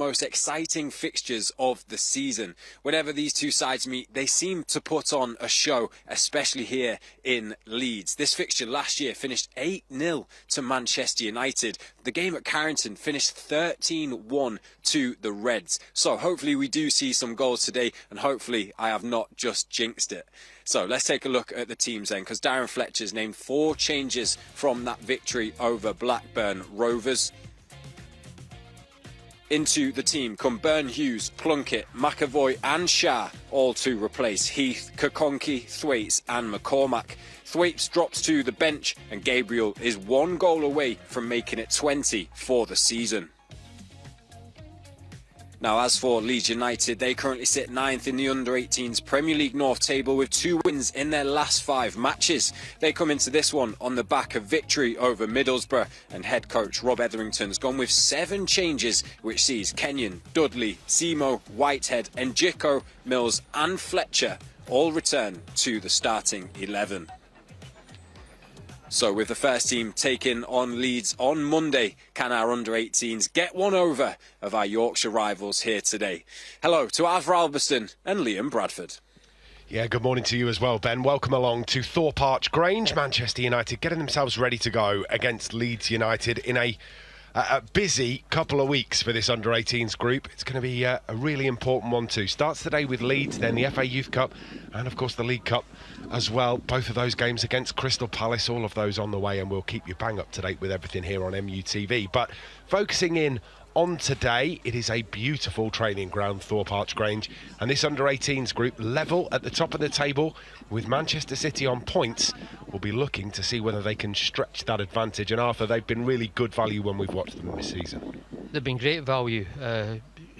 most exciting fixtures of the season. Whenever these two sides meet, they seem to put on a show, especially here in Leeds. This fixture last year finished 8-0 to Manchester United. The game at Carrington finished 13-1 to the Reds. So hopefully we do see some goals today, and hopefully I have not just jinxed it. So let's take a look at the teams then, because Darren Fletcher's named 4 changes from that victory over Blackburn Rovers. Into the team come Burn Hughes, Plunkett, McAvoy and Shah, all to replace Heath, Kokonki, Thwaites and McCormack. Thwaites drops to the bench and Gabriel is 1 goal away from making it 20 for the season. Now, as for Leeds United, they currently sit 9th in the Under-18s Premier League North table with 2 wins in their last 5 matches. They come into this one on the back of victory over Middlesbrough, and head coach Rob Etherington's gone with 7 changes, which sees Kenyon, Dudley, Simo, Whitehead, Njiko, Mills and Fletcher all return to the starting 11. So with the first team taking on Leeds on Monday, can our under-18s get one over of our Yorkshire rivals here today? Hello to Avra Alberston and Liam Bradford. Yeah, good morning to you as well, Ben. Welcome along to Thorpe Arch Grange. Manchester United getting themselves ready to go against Leeds United in a busy couple of weeks for this under-18s group. It's going to be a really important one too. Starts today with Leeds, then the FA Youth Cup and of course the League Cup as well. Both of those games against Crystal Palace, all of those on the way, and we'll keep you bang up to date with everything here on MUTV. But focusing in on today, it is a beautiful training ground, Thorpe Arch Grange, and this under-18s group level at the top of the table with Manchester City on points. We'll be looking to see whether they can stretch that advantage, and Arthur, they've been really good value when we've watched them this season. They've been great value,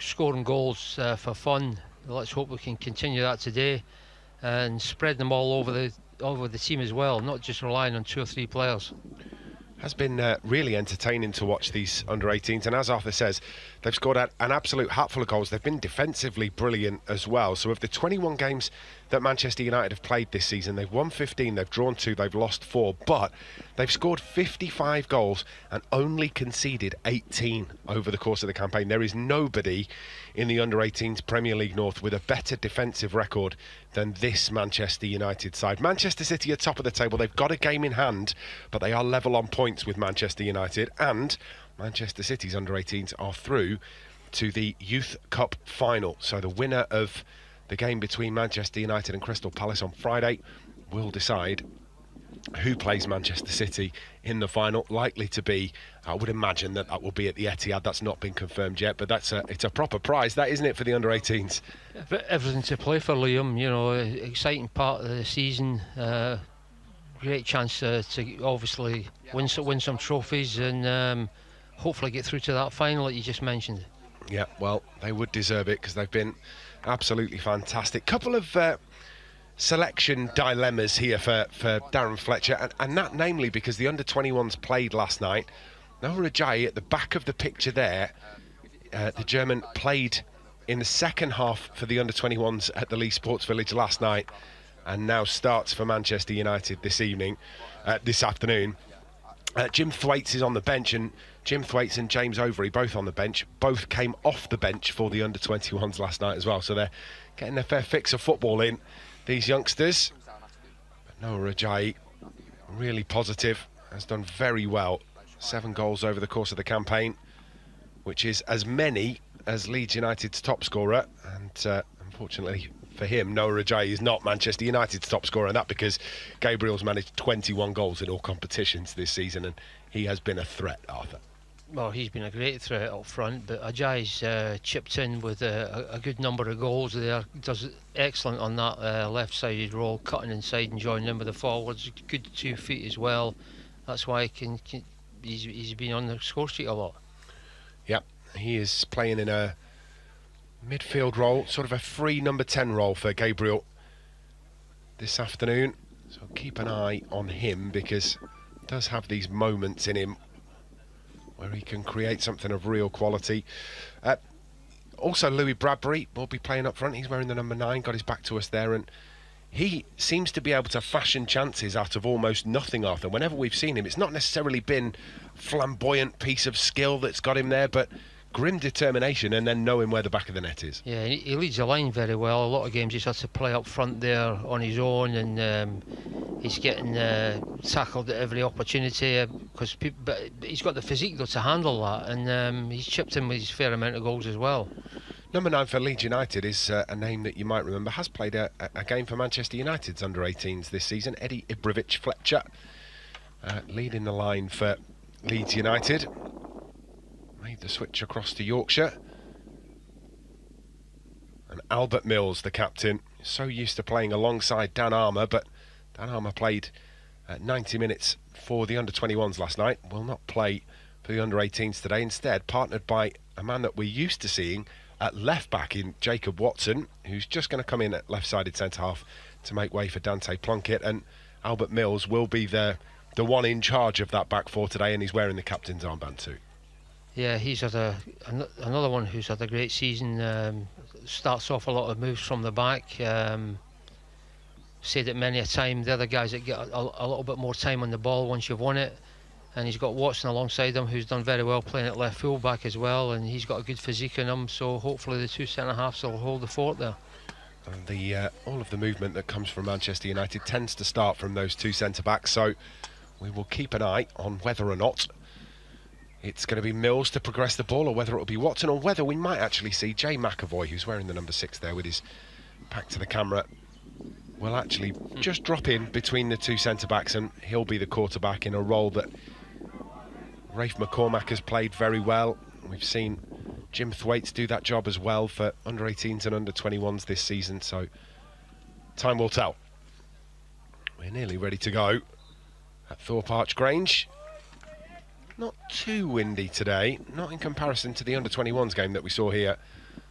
scoring goals for fun. Let's hope we can continue that today and spread them all over the team as well, not just relying on 2 or 3 players. Has been really entertaining to watch these under-18s, and as Arthur says, they've scored an absolute hatful of goals. They've been defensively brilliant as well. So of the 21 games that Manchester United have played this season, they've won 15, they've drawn 2, they've lost 4, but they've scored 55 goals and only conceded 18 over the course of the campaign. There is nobody in the under-18s Premier League North with a better defensive record than this Manchester United side. Manchester City are top of the table. They've got a game in hand, but they are level on points with Manchester United, and Manchester City's under-18s are through to the Youth Cup final. So the winner of the game between Manchester United and Crystal Palace on Friday will decide who plays Manchester City in the final. Likely to be, I would imagine that will be at the Etihad. That's not been confirmed yet, but it's a proper prize, that, isn't it, for the under-18s? Everything to play for, Liam. You know, exciting part of the season. Great chance to obviously win some trophies and hopefully get through to that final that you just mentioned. Yeah, well, they would deserve it because they've been absolutely fantastic. Couple of selection dilemmas here for Darren Fletcher, and that namely because the under-21s played last night. Noah Ajayi at the back of the picture there, the German played in the second half for the under-21s at the Leeds Sports Village last night, and now starts for Manchester United this afternoon. Jim Thwaites is on the bench, and Jim Thwaites and James Overy both on the bench. Both came off the bench for the under-21s last night as well, so they're getting a fair fix of football in, these youngsters. But Noah Ajayi, really positive, has done very well. 7 goals over the course of the campaign, which is as many as Leeds United's top scorer, and unfortunately for him, Noah Ajayi is not Manchester United's top scorer, and that because Gabriel's managed 21 goals in all competitions this season, and he has been a threat, Arthur. Well, he's been a great threat up front, but Ajayi's chipped in with a good number of goals there. Does excellent on that left-sided role, cutting inside and joining in with the forwards. Good 2 feet as well. That's why he's been on the score sheet a lot. Yep, he is playing in a midfield role, sort of a free number 10 role for Gabriel this afternoon. So keep an eye on him, because he does have these moments in him where he can create something of real quality. Also, Louis Bradbury will be playing up front. He's wearing the number 9, got his back to us there, and he seems to be able to fashion chances out of almost nothing, Arthur. Whenever we've seen him, it's not necessarily been a flamboyant piece of skill that's got him there, but grim determination and then knowing where the back of the net is. Yeah, he leads the line very well. A lot of games he's had to play up front there on his own, and he's getting tackled at every opportunity but he's got the physique though to handle that, and he's chipped in with his fair amount of goals as well. Number 9 for Leeds United is a name that you might remember, has played a game for Manchester United's under-18s this season. Eddie Ibrovich-Fletcher leading the line for Leeds United. Made the switch across to Yorkshire. And Albert Mills, the captain, is so used to playing alongside Dan Armour, but Dan Armour played 90 minutes for the under-21s last night, will not play for the under-18s today. Instead, partnered by a man that we're used to seeing at left-back in Jacob Watson, who's just going to come in at left-sided centre-half to make way for Dante Plunkett, and Albert Mills will be the one in charge of that back four today, and he's wearing the captain's armband too. Yeah, he's had another one who's had a great season. Starts off a lot of moves from the back. Said it many a time, the other guys that get a little bit more time on the ball once you've won it. And he's got Watson alongside him, who's done very well playing at left full back as well, and he's got a good physique in him, so hopefully the two centre-halves will hold the fort there. And all of the movement that comes from Manchester United tends to start from those two centre-backs, so we will keep an eye on whether or not it's going to be Mills to progress the ball, or whether it will be Watson, or whether we might actually see Jay McAvoy, who's wearing the number 6 there with his back to the camera, will actually just drop in between the two centre-backs, and he'll be the quarterback in a role that Rafe McCormack has played very well. We've seen Jim Thwaites do that job as well for under-18s and under-21s this season, so time will tell. We're nearly ready to go at Thorpe Arch Grange. Not too windy today, not in comparison to the under-21s game that we saw here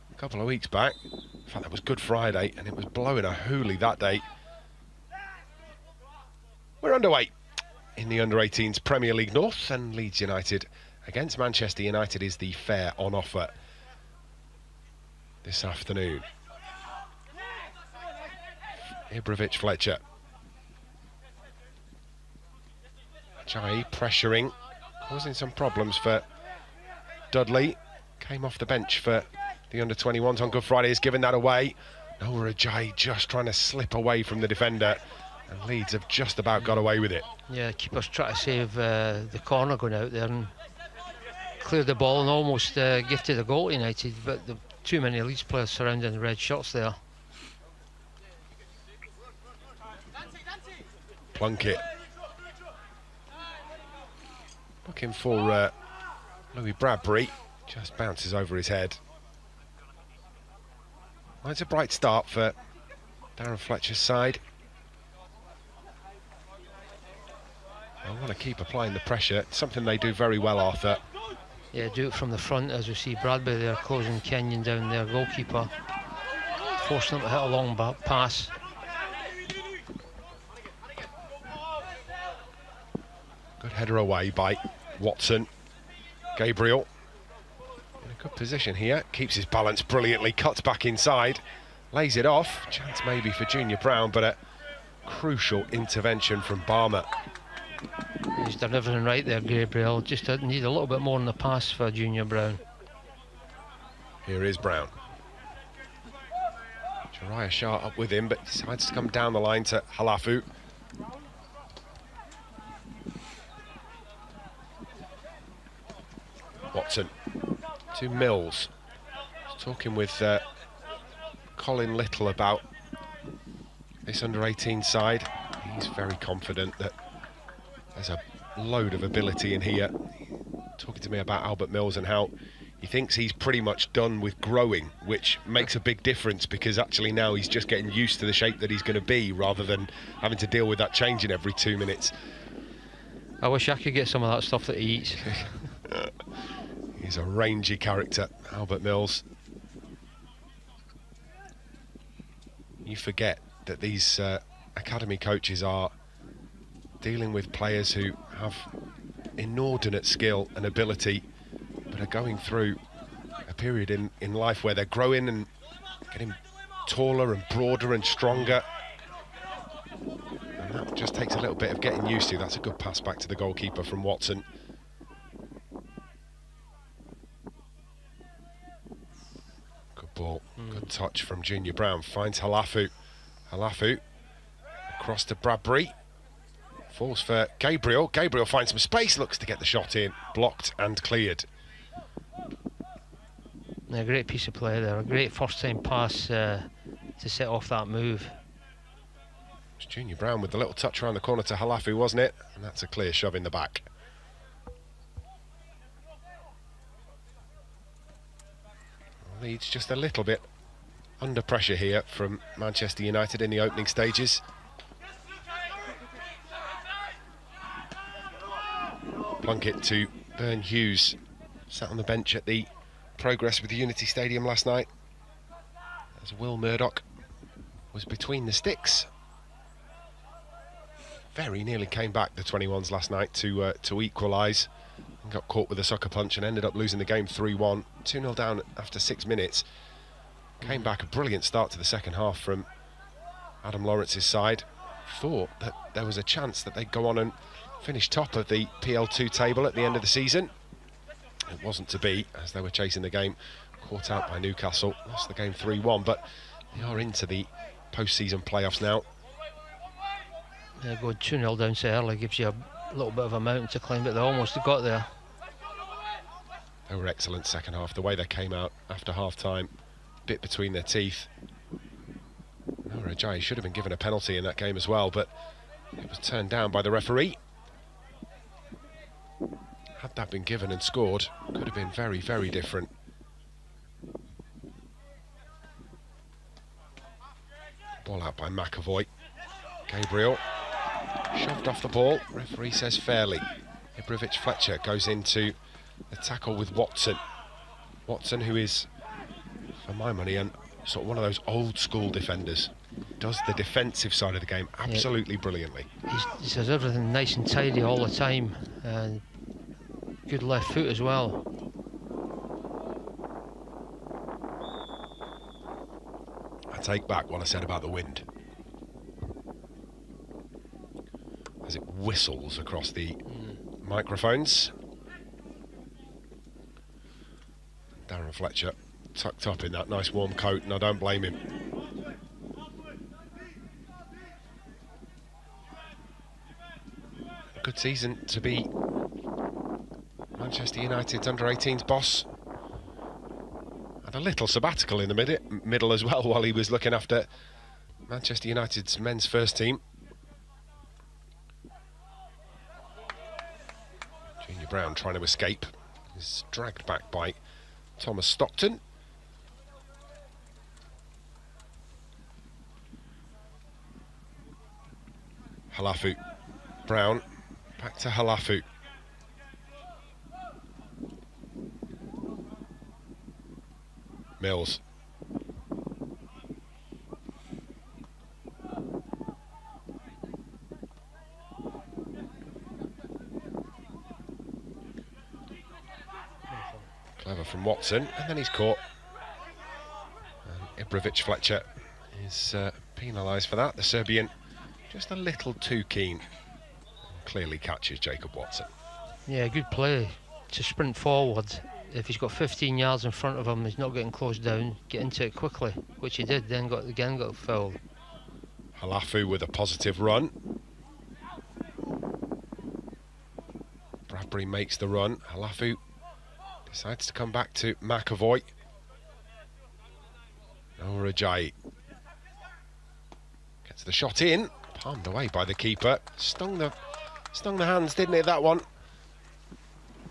a couple of weeks back. In fact, that was Good Friday, and it was blowing a hoolie that day. We're underway in the under-18s Premier League North, and Leeds United against Manchester United is the fare on offer this afternoon. Ibrovich-Fletcher. Jai pressuring, causing some problems for Dudley. Came off the bench for the under-21s on Good Friday, has given that away. Noah Ajayi just trying to slip away from the defender, and Leeds have just about got away with it. Yeah, keeper's trying to save the corner going out there and cleared the ball and almost gifted a goal to United, but the too many Leeds players surrounding the red shirts there. Plunkett looking for Louis Bradbury, just bounces over his head. Well, it's a bright start for Darren Fletcher's side. I want to keep applying the pressure. It's something they do very well, Arthur. Yeah, do it from the front, as we see Bradbury there closing Kenyon down, their goalkeeper, forcing him to hit a long pass. Good header away by Watson. Gabriel in a good position here, keeps his balance brilliantly, cuts back inside, lays it off. Chance maybe for Junior Brown, but a crucial intervention from Barmer. He's done everything right there, Gabriel. Just need a little bit more on the pass for Junior Brown. Here is Brown. Jariah Shah up with him, but decides to come down the line to Halafu. Watson to Mills. He's talking with Colin Little about this under-18 side. He's very confident that there's a load of ability in here. Talking to me about Albert Mills and how he thinks he's pretty much done with growing, which makes a big difference, because actually now he's just getting used to the shape that he's going to be, rather than having to deal with that changing every 2 minutes. I wish I could get some of that stuff that he eats. He's a rangy character, Albert Mills. You forget that these academy coaches are dealing with players who have inordinate skill and ability, but are going through a period in life where they're growing and getting taller and broader and stronger, and that just takes a little bit of getting used to. That's a good pass back to the goalkeeper from Watson. ball. Good touch from Junior Brown. Finds Halafu. Halafu across to Bradbury. Falls for Gabriel. Gabriel finds some space. Looks to get the shot in. Blocked and cleared. A great piece of play there. A great first-time pass to set off that move. It's Junior Brown with the little touch around the corner to Halafu, wasn't it? And that's a clear shove in the back. Leeds just a little bit under pressure here from Manchester United in the opening stages. Plunkett to Byrne Hughes, sat on the bench at the Progress with the Unity Stadium last night, as Will Murdoch was between the sticks. Very nearly came back, the 21s, last night to equalise, and got caught with a sucker punch and ended up losing the game 3-1, 2-0 down after 6 minutes. Came back, a brilliant start to the second half from Adam Lawrence's side. Thought that there was a chance that they'd go on and finish top of the PL2 table at the end of the season. It wasn't to be, as they were chasing the game, caught out by Newcastle, lost the game 3-1, but they are into the post-season playoffs now. Yeah, going 2-0 down so early gives you a little bit of a mountain to climb, but they almost got there. They were excellent second half, the way they came out after half-time, bit between their teeth. Noah Ajayi should have been given a penalty in that game as well, but it was turned down by the referee. Had that been given and scored, could have been very, very different. Ball out by McAvoy. Gabriel shoved off the ball. Referee says fairly. Ibrahimovic Fletcher goes into the tackle with Watson. Watson, who is, for my money, and sort of one of those old school defenders. Does the defensive side of the game absolutely brilliantly. He does everything nice and tidy all the time, and good left foot as well. I take back what I said about the wind, as it whistles across the microphones. Darren Fletcher tucked up in that nice warm coat, and I don't blame him. A good season to be Manchester United's under-18s boss. Had a little sabbatical in the middle as well, while he was looking after Manchester United's men's first team. Junior Brown trying to escape. He's dragged back by Thomas Stockton. Halafu. Brown. Back to Halafu. Mills. Clever from Watson, and then he's caught. And Ibrahimovic Fletcher is penalised for that. The Serbian just a little too keen. And clearly catches Jacob Watson. Yeah, good play to sprint forward. If he's got 15 yards in front of him, he's not getting closed down, get into it quickly, which he did, then got fouled. Halafu with a positive run. Bradbury makes the run. Halafu decides to come back to McAvoy. Noah Ajayi gets the shot in, palmed away by the keeper. Stung the hands, didn't it, that one?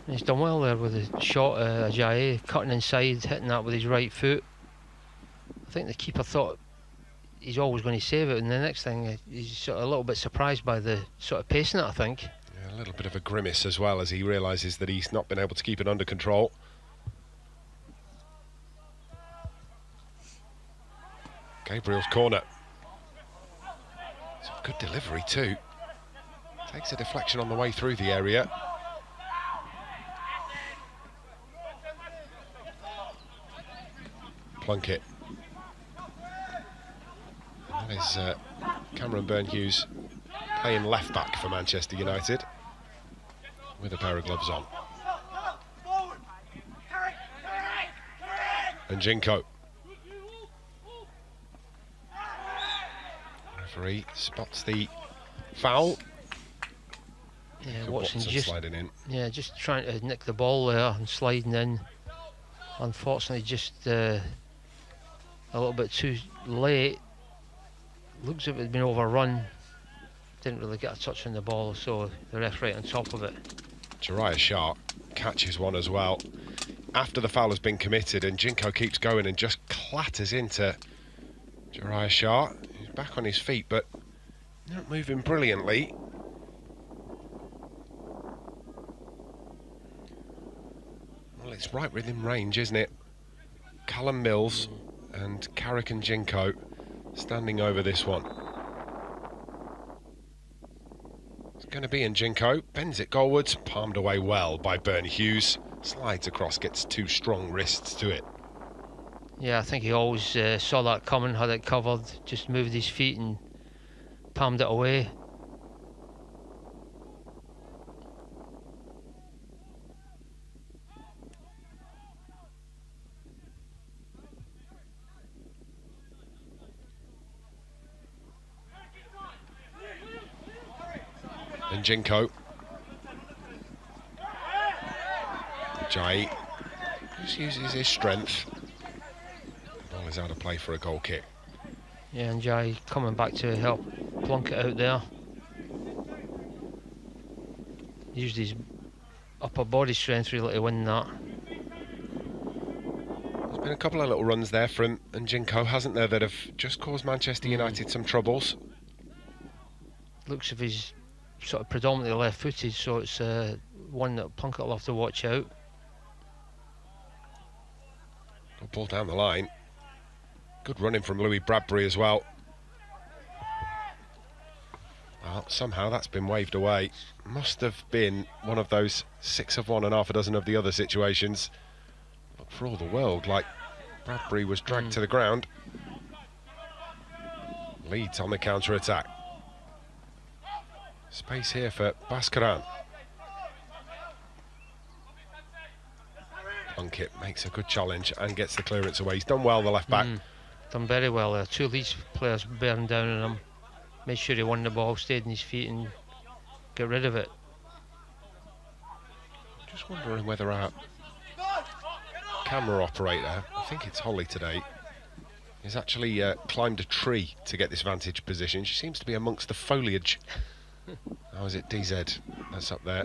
He's done well there with the shot, Ajayi, cutting inside, hitting that with his right foot. I think the keeper thought he's always going to save it, and the next thing, he's sort of a little bit surprised by the sort of pacing it, I think. Yeah, a little bit of a grimace as well, as he realises that he's not been able to keep it under control. Gabriel's corner. It's a good delivery too. Takes a deflection on the way through the area. Plunkett. That is Cameron Byrne-Hughes playing left back for Manchester United with a pair of gloves on. And Jinko. Referee spots the foul. Yeah, Good Watson Watson just sliding in. Yeah, just trying to nick the ball there and sliding in. Unfortunately, just a little bit too late. Looks as if it had been overrun. Didn't really get a touch on the ball, so the ref right on top of it. Jariah Sharp catches one as well after the foul has been committed, and Jinko keeps going and just clatters into Jariah Sharp. He's back on his feet, but not moving brilliantly. Well, it's right within range, isn't it? Callum Mills and Carrick and Jinko standing over this one. It's going to be in Jinko. Bends it goalwards, palmed away well by Bernie Hughes. Slides across, gets two strong wrists to it. Yeah, I think he always saw that coming, had it covered, just moved his feet and palmed it away. And Jinko. Jai just uses his strength. The ball is out of play for a goal kick. Yeah, and Jai coming back to help plunk it out there. Used his upper body strength really to win that. There's been a couple of little runs there from Jinko, hasn't there, that have just caused Manchester United some troubles. Looks as if he's sort of predominantly left-footed, so it's one that Plunkett will have to watch out. Good ball down the line. Good running from Louis Bradbury as well. Well, somehow that's been waved away. Must have been one of those 6 of one and half a dozen of the other situations. But for all the world, like Bradbury was dragged to the ground. Leeds on the counter-attack. Space here for Bhaskaran. Plunkett makes a good challenge and gets the clearance away. He's done well, the left back. Done very well there. 2 Leeds players bearing down on him. Made sure he won the ball, stayed on his feet and get rid of it. Just wondering whether our camera operator, I think it's Holly today, has actually climbed a tree to get this vantage position. She seems to be amongst the foliage. How is it, DZ? That's up there.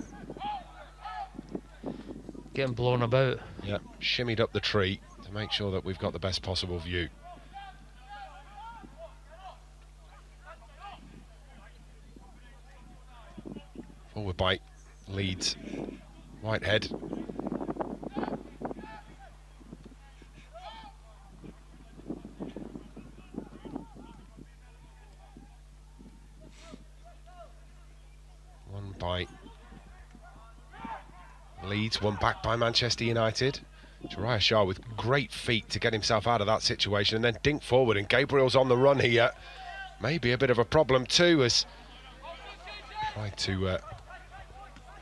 Getting blown about. Yeah, shimmied up the tree to make sure that we've got the best possible view. Forward bite, Leeds. Whitehead. One bite. Leeds, one back by Manchester United. Jariah Shah with great feet to get himself out of that situation, and then dink forward, and Gabriel's on the run here. Maybe a bit of a problem too, as tried to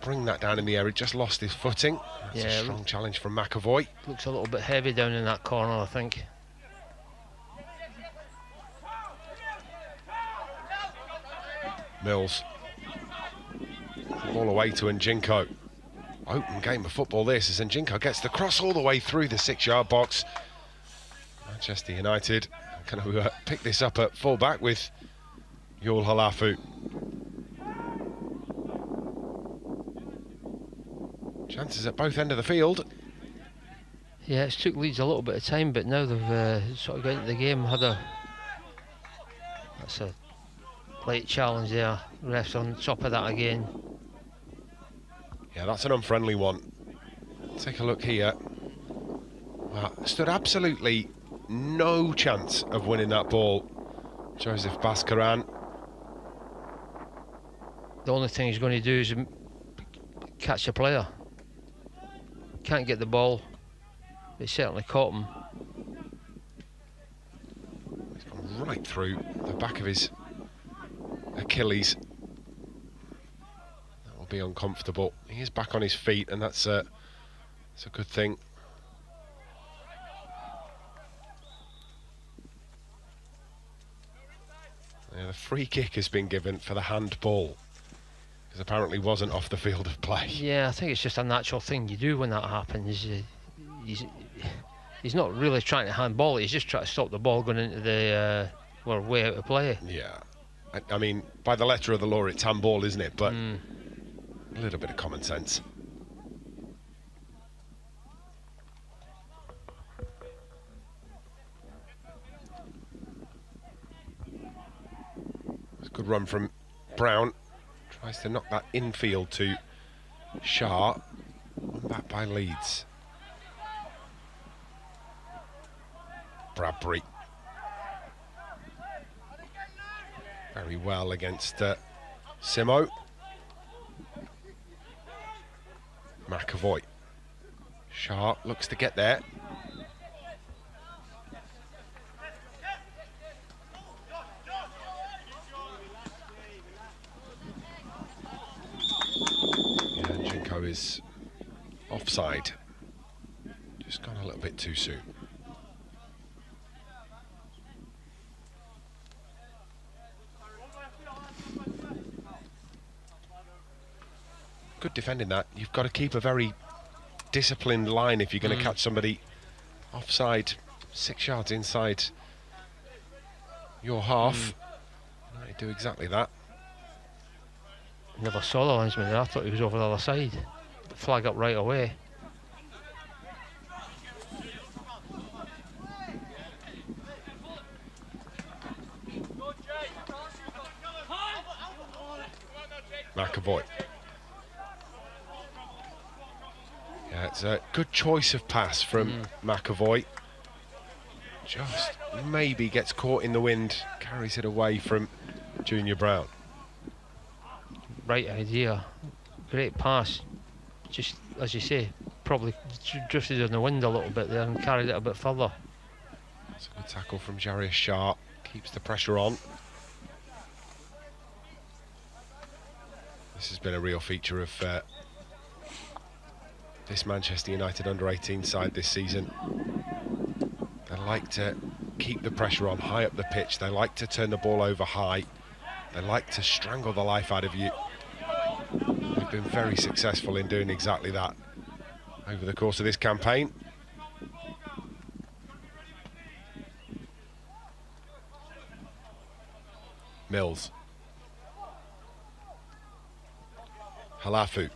bring that down in the air. He just lost his footing. That's a strong challenge from McAvoy. Looks a little bit heavy down in that corner, I think. Mills. Ball away to Njinko. Open game of football this, as Njinko gets the cross all the way through the 6-yard box. Manchester United going to pick this up at full-back with Yul Halafu. Chances at both ends of the field. Yeah, it's took Leeds a little bit of time, but now they've sort of got into the game. That's a late challenge there. Refs on top of that again. Yeah, that's an unfriendly one. Take a look here. Stood absolutely no chance of winning that ball, Joseph Bhaskaran. The only thing he's going to do is catch a player. Can't get the ball. They certainly caught him. He's gone right through the back of his Achilles. That will be uncomfortable. He is back on his feet, and that's a good thing. Yeah, the free kick has been given for the handball, because apparently wasn't off the field of play. Yeah, I think it's just a natural thing you do when that happens. He's not really trying to handball it, he's just trying to stop the ball going into the way out of play. Yeah, I mean, by the letter of the law, it's handball, isn't it? But a little bit of common sense. It's a good run from Brown. Tries to knock that infield to Shah. Won back by Leeds. Bradbury. Very well against Simo. McAvoy. Shah looks to get there. Jinko is offside. Just gone a little bit too soon. Good defending that. You've got to keep a very disciplined line if you're going to catch somebody offside, 6 yards inside your half. You do exactly that. Never saw the linesman there. I thought he was over the other side. Flag up right away. McAvoy. Yeah, it's a good choice of pass from McAvoy. Just maybe gets caught in the wind, carries it away from Junior Brown. Right idea. Great pass. Just, as you say, probably drifted in the wind a little bit there and carried it a bit further. That's a good tackle from Jarius Shah. Keeps the pressure on. This has been a real feature of this Manchester United under-18 side this season. They like to keep the pressure on high up the pitch. They like to turn the ball over high. They like to strangle the life out of you. They've been very successful in doing exactly that over the course of this campaign. Mills. Halafu.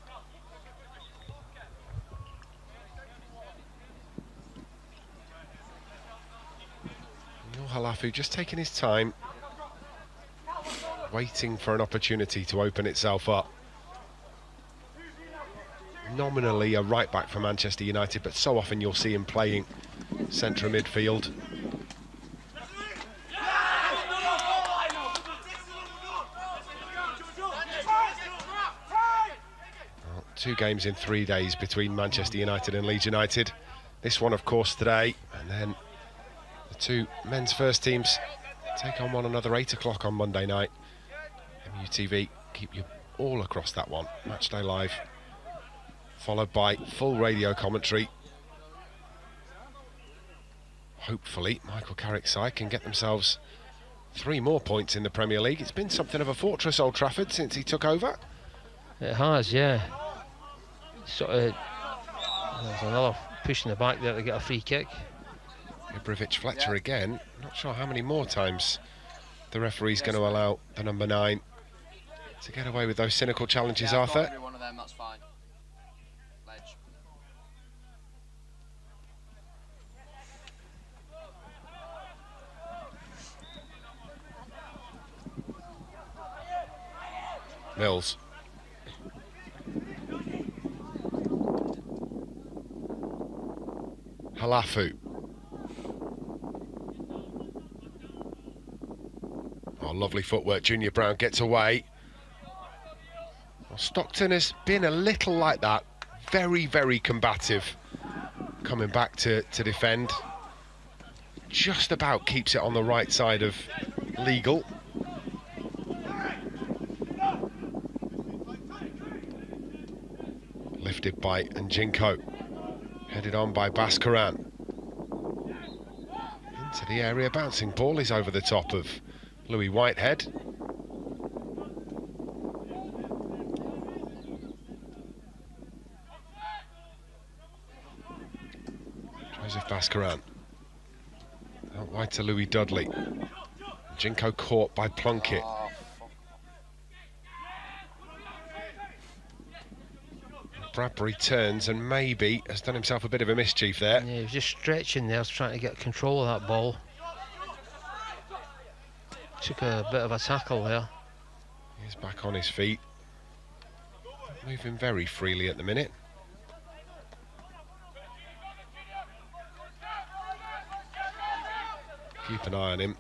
Halafu just taking his time, waiting for an opportunity to open itself up. Nominally a right back for Manchester United, but so often you'll see him playing centre midfield. Well, 2 games in 3 days between Manchester United and Leeds United. This one, of course, today, and then the 2 men's first teams take on one another 8 o'clock on Monday night. MUTV keep you all across that one. Matchday Live, followed by full radio commentary. Hopefully Michael Carrick's side can get themselves 3 more points in the Premier League. It's been something of a fortress, Old Trafford, since he took over. It has, yeah. Sort of, there's another push in the back there to get a free kick. Fletcher again. Not sure how many more times the referee's going to allow the number 9 to get away with those cynical challenges, Arthur. Every one of them, that's fine. Ledge. Mills. Halafu. Oh, lovely footwork. Junior Brown gets away. Well, Stockton has been a little like that. Very, very combative. Coming back to defend. Just about keeps it on the right side of legal. Lifted by Njinko. Headed on by Baskaran. Into the area, bouncing ball is over the top of Louis Whitehead. Mascaran. Out wide to Louis Dudley. Jinko caught by Plunkett. Oh, Bradbury turns and maybe has done himself a bit of a mischief there. Yeah, he was just stretching there, trying to get control of that ball. Took a bit of a tackle there. He's back on his feet. Moving very freely at the minute. Keep an eye on him.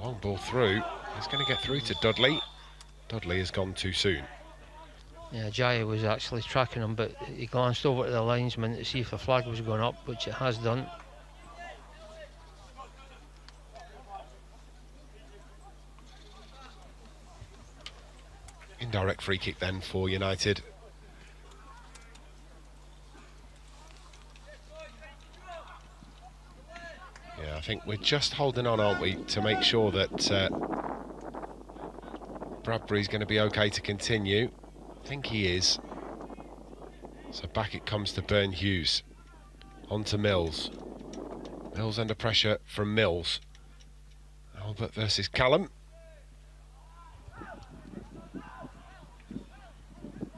Long ball through. He's going to get through to Dudley. Dudley has gone too soon. Yeah, Jaya was actually tracking him, but he glanced over to the linesman to see if a flag was going up, which it has done. Indirect free kick then for United. Yeah, I think we're just holding on, aren't we, to make sure that Bradbury's going to be okay to continue. I think he is. So back it comes to Burn Hughes. On to Mills. Mills under pressure from Mills. Albert versus Callum.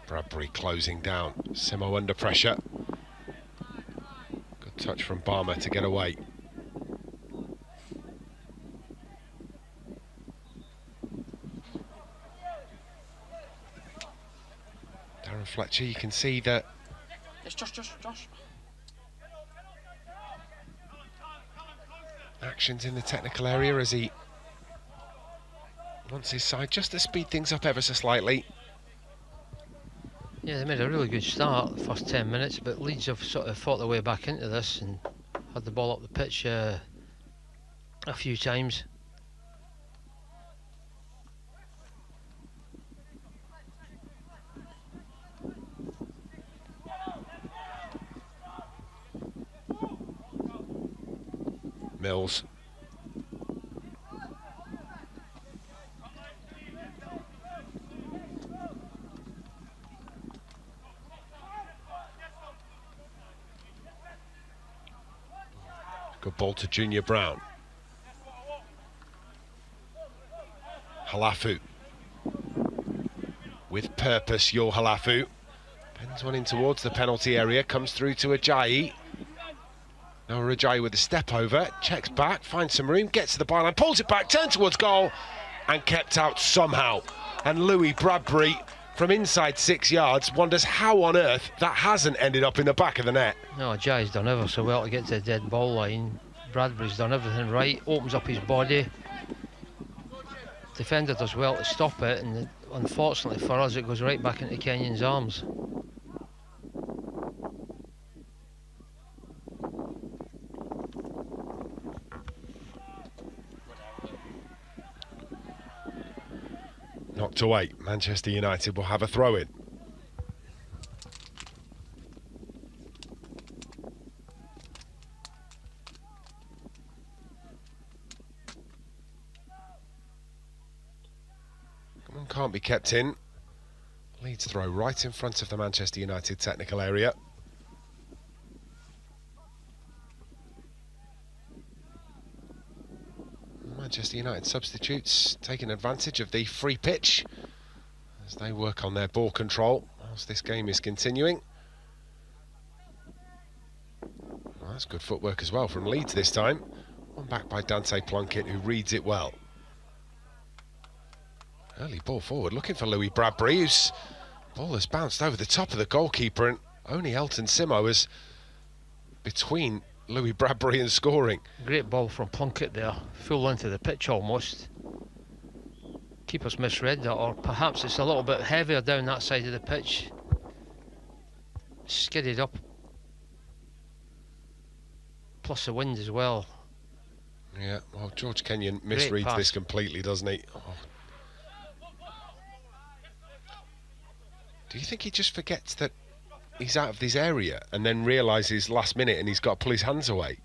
Bradbury closing down. Simo under pressure. Good touch from Barmer to get away. Darren Fletcher, you can see that. it's Josh. Actions in the technical area as he wants his side just to speed things up ever so slightly. Yeah, they made a really good start the first 10 minutes, but Leeds have sort of fought their way back into this and had the ball up the pitch a few times. Mills. Good ball to Junior Brown. Halafu. With purpose, your Halafu. Pens one in towards the penalty area, comes through to Ajayi. Now Ajayi with a step over, checks back, finds some room, gets to the byline, pulls it back, turns towards goal, and kept out somehow. And Louis Bradbury, from inside 6 yards, wonders how on earth that hasn't ended up in the back of the net. No, Jai's done ever so well to get to the dead ball line. Bradbury's done everything right, opens up his body. Defender does well to stop it, and unfortunately for us, it goes right back into Kenyon's arms. Knocked away. Manchester United will have a throw-in. Can't be kept in. Leeds throw right in front of the Manchester United technical area. Manchester United substitutes taking advantage of the free pitch as they work on their ball control whilst this game is continuing. Well, that's good footwork as well from Leeds this time. One back by Dante Plunkett, who reads it well. Early ball forward, looking for Louis Bradbury, whose ball has bounced over the top of the goalkeeper, and only Elton Simo is between Louis Bradbury and scoring. Great ball from Plunkett there, full into the pitch almost. Keeper's misread that, or perhaps it's a little bit heavier down that side of the pitch. Skidded up. Plus the wind as well. Yeah, well, George Kenyon misreads this completely, doesn't he? Oh. Do you think he just forgets that he's out of this area and then realises last minute and he's got to pull his hands away?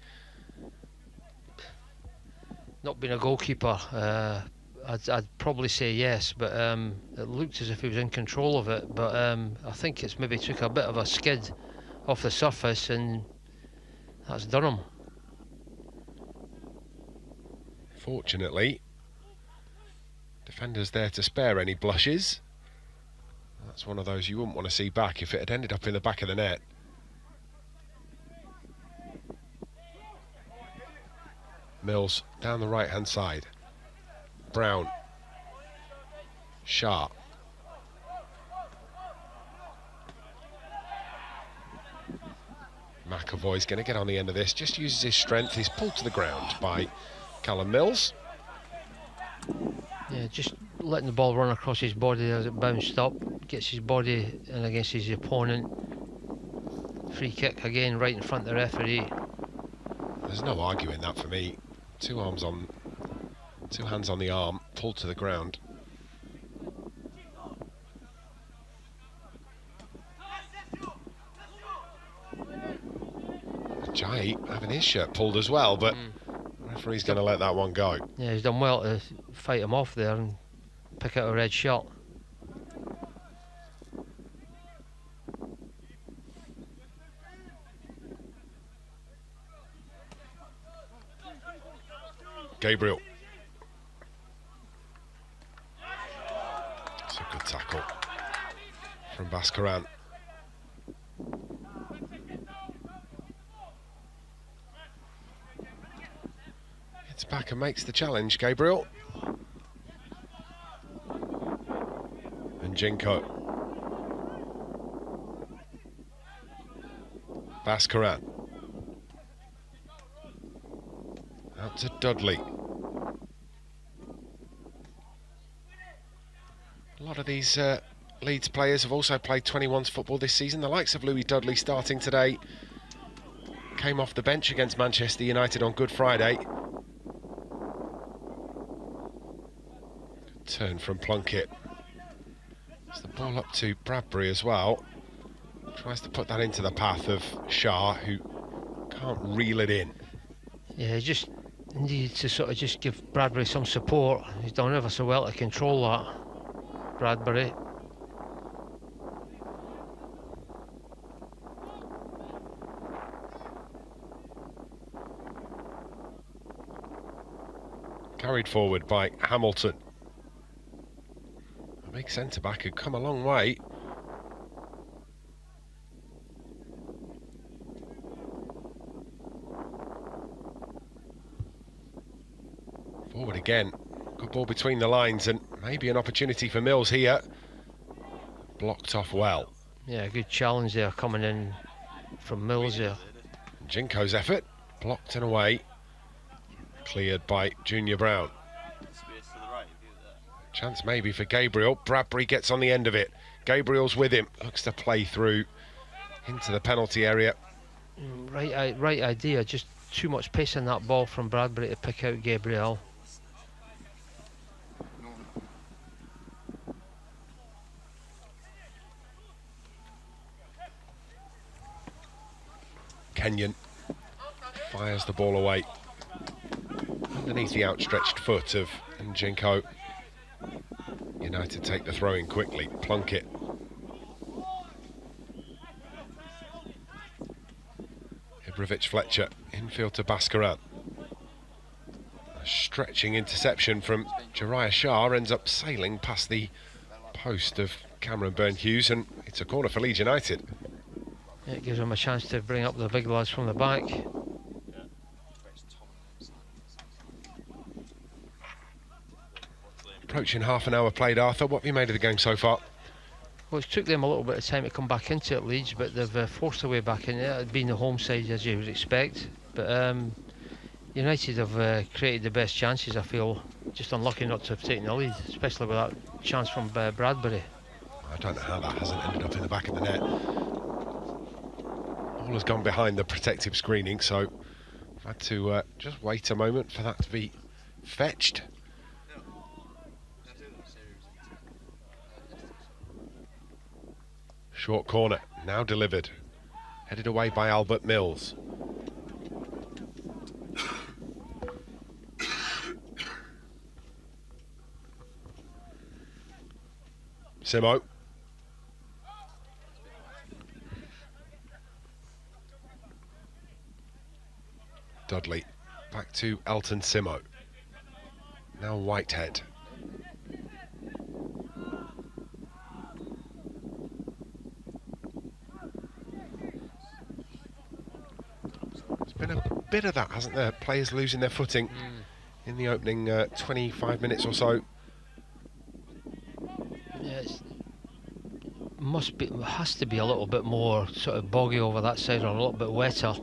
Not being a goalkeeper, I'd probably say yes, but it looked as if he was in control of it. But I think it's maybe took a bit of a skid off the surface, and that's done him. Fortunately, defenders there to spare any blushes. That's one of those you wouldn't want to see back if it had ended up in the back of the net. Mills down the right hand side. Brown. Sharp. McAvoy's going to get on the end of this, just uses his strength. He's pulled to the ground by Callum Mills. Yeah, just letting the ball run across his body as it bounced up, gets his body in against his opponent. Free kick again, right in front of the referee. There's no arguing that for me. Two hands on the arm, pulled to the ground. Jai having his shirt pulled as well, but the referee's going to let that one go. Yeah, he's done well to fight him off there and pick out a red shot. Gabriel. It's a good tackle from Bascaran. It's back and makes the challenge, Gabriel. And Jinko. Bascaran. Out to Dudley. A lot of these Leeds players have also played 21s football this season. The likes of Louis Dudley starting today. Came off the bench against Manchester United on Good Friday. Good turn from Plunkett. It's the ball up to Bradbury as well. Tries to put that into the path of Shah, who can't reel it in. Yeah, just needed to sort of just give Bradbury some support. He's done ever so well to control that, Bradbury. Carried forward by Hamilton. A big centre-back who'd come a long way. Forward again. Good ball between the lines and maybe an opportunity for Mills here. Blocked off well. Yeah, good challenge there coming in from Mills there. Jinko's effort. Blocked and away. Cleared by Junior Brown. Chance maybe for Gabriel. Bradbury gets on the end of it. Gabriel's with him. Looks to play through into the penalty area. Right idea. Just too much pace in that ball from Bradbury to pick out Gabriel. Kenyon fires the ball away underneath the outstretched foot of Jinko. United take the throw in quickly. Plunkett. Ibrovic Fletcher infield to Bascaran. A stretching interception from Jariah Shah ends up sailing past the post of Cameron Byrne-Hughes, and it's a corner for Leeds United. It gives them a chance to bring up the big lads from the back. Approaching half an hour played, Arthur. What have you made of the game so far? Well, it took them a little bit of time to come back into it, Leeds, but they've forced their way back in it. It's been the home side, as you would expect. But United have created the best chances, I feel. Just unlucky not to have taken the lead, especially with that chance from Bradbury. I don't know how that hasn't ended up in the back of the net. Ball has gone behind the protective screening, so I've had to just wait a moment for that to be fetched. Short corner, now delivered. Headed away by Albert Mills. Simo. Dudley. Back to Elton Simo. Now Whitehead. There's been a bit of that, hasn't there? Players losing their footing in the opening 25 minutes or so. Yeah, has to be a little bit more sort of boggy over that side, or a little bit wetter.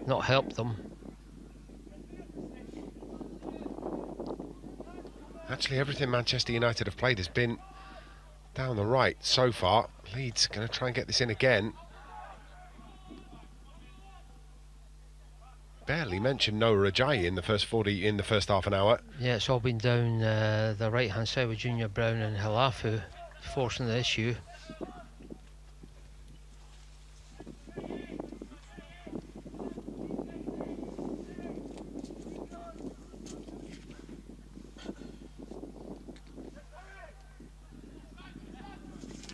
Not helped them. Actually, everything Manchester United have played has been down the right so far. Leeds going to try and get this in again. Barely mentioned Noah Ajayi in the first half an hour. Yeah, it's all been down the right hand side with Junior Brown and Halafu forcing the issue.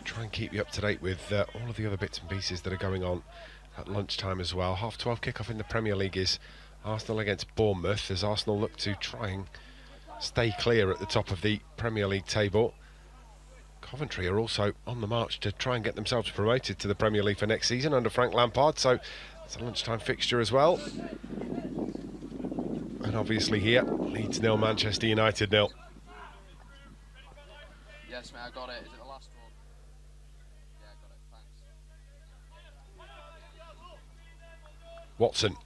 Try and keep you up to date with all of the other bits and pieces that are going on at lunchtime as well. 12:30 kickoff in the Premier League is Arsenal against Bournemouth, as Arsenal look to try and stay clear at the top of the Premier League table. Coventry are also on the march to try and get themselves promoted to the Premier League for next season under Frank Lampard, so it's a lunchtime fixture as well. And obviously here, Leeds 0, Manchester United 0. Yes, mate, I got it. Is it the last one? Yeah, I got it. Thanks. Watson.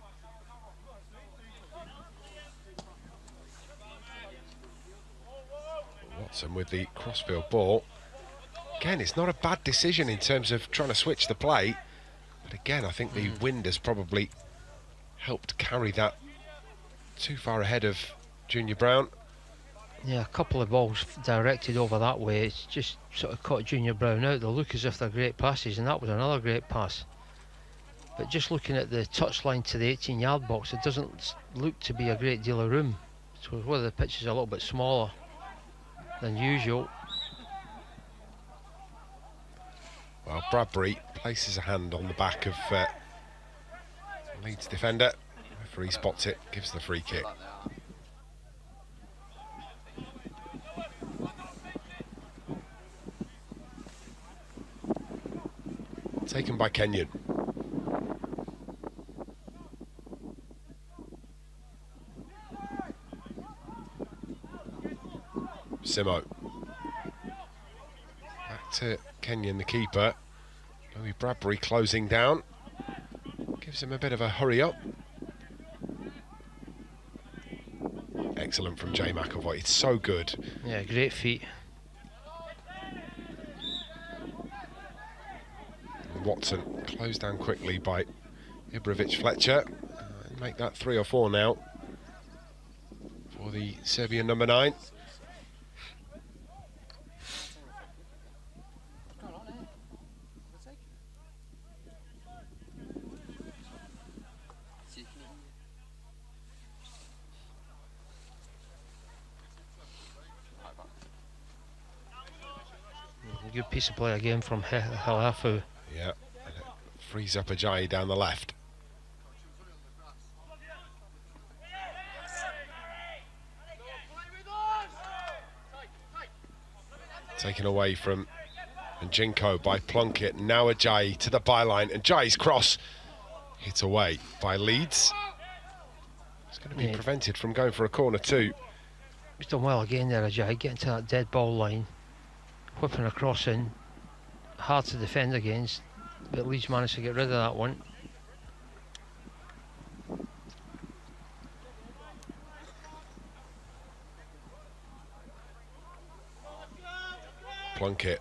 Watson with the crossfield ball. Again, it's not a bad decision in terms of trying to switch the play, but again, I think the wind has probably helped carry that too far ahead of Junior Brown. Yeah, a couple of balls directed over that way. It's just sort of caught Junior Brown out. They look as if they're great passes, and that was another great pass. But just looking at the touchline to the 18-yard box, it doesn't look to be a great deal of room. So whether the pitch is a little bit smaller than usual. Well, Bradbury places a hand on the back of Leeds defender. Referee spots it, gives the free kick. Taken by Kenyon. Simo. Back to Kenyon, the keeper. Louis Bradbury closing down. Gives him a bit of a hurry up. Excellent from Jay McAvoy. It's so good. Yeah, great feet. Watson closed down quickly by Ibrovic Fletcher. Make that 3 or 4 now for the Serbian number 9. Good piece of play again from Halafu. Yeah, and it frees up Ajayi down the left. Taken away from Njinko by Plunkett. Now Ajayi to the byline. Ajayi's cross hit away by Leeds. It's going to be prevented from going for a corner too. He's done well again there, Ajayi, getting to that dead ball line, whipping a cross in. Hard to defend against, but Leeds managed to get rid of that one. Plunkett.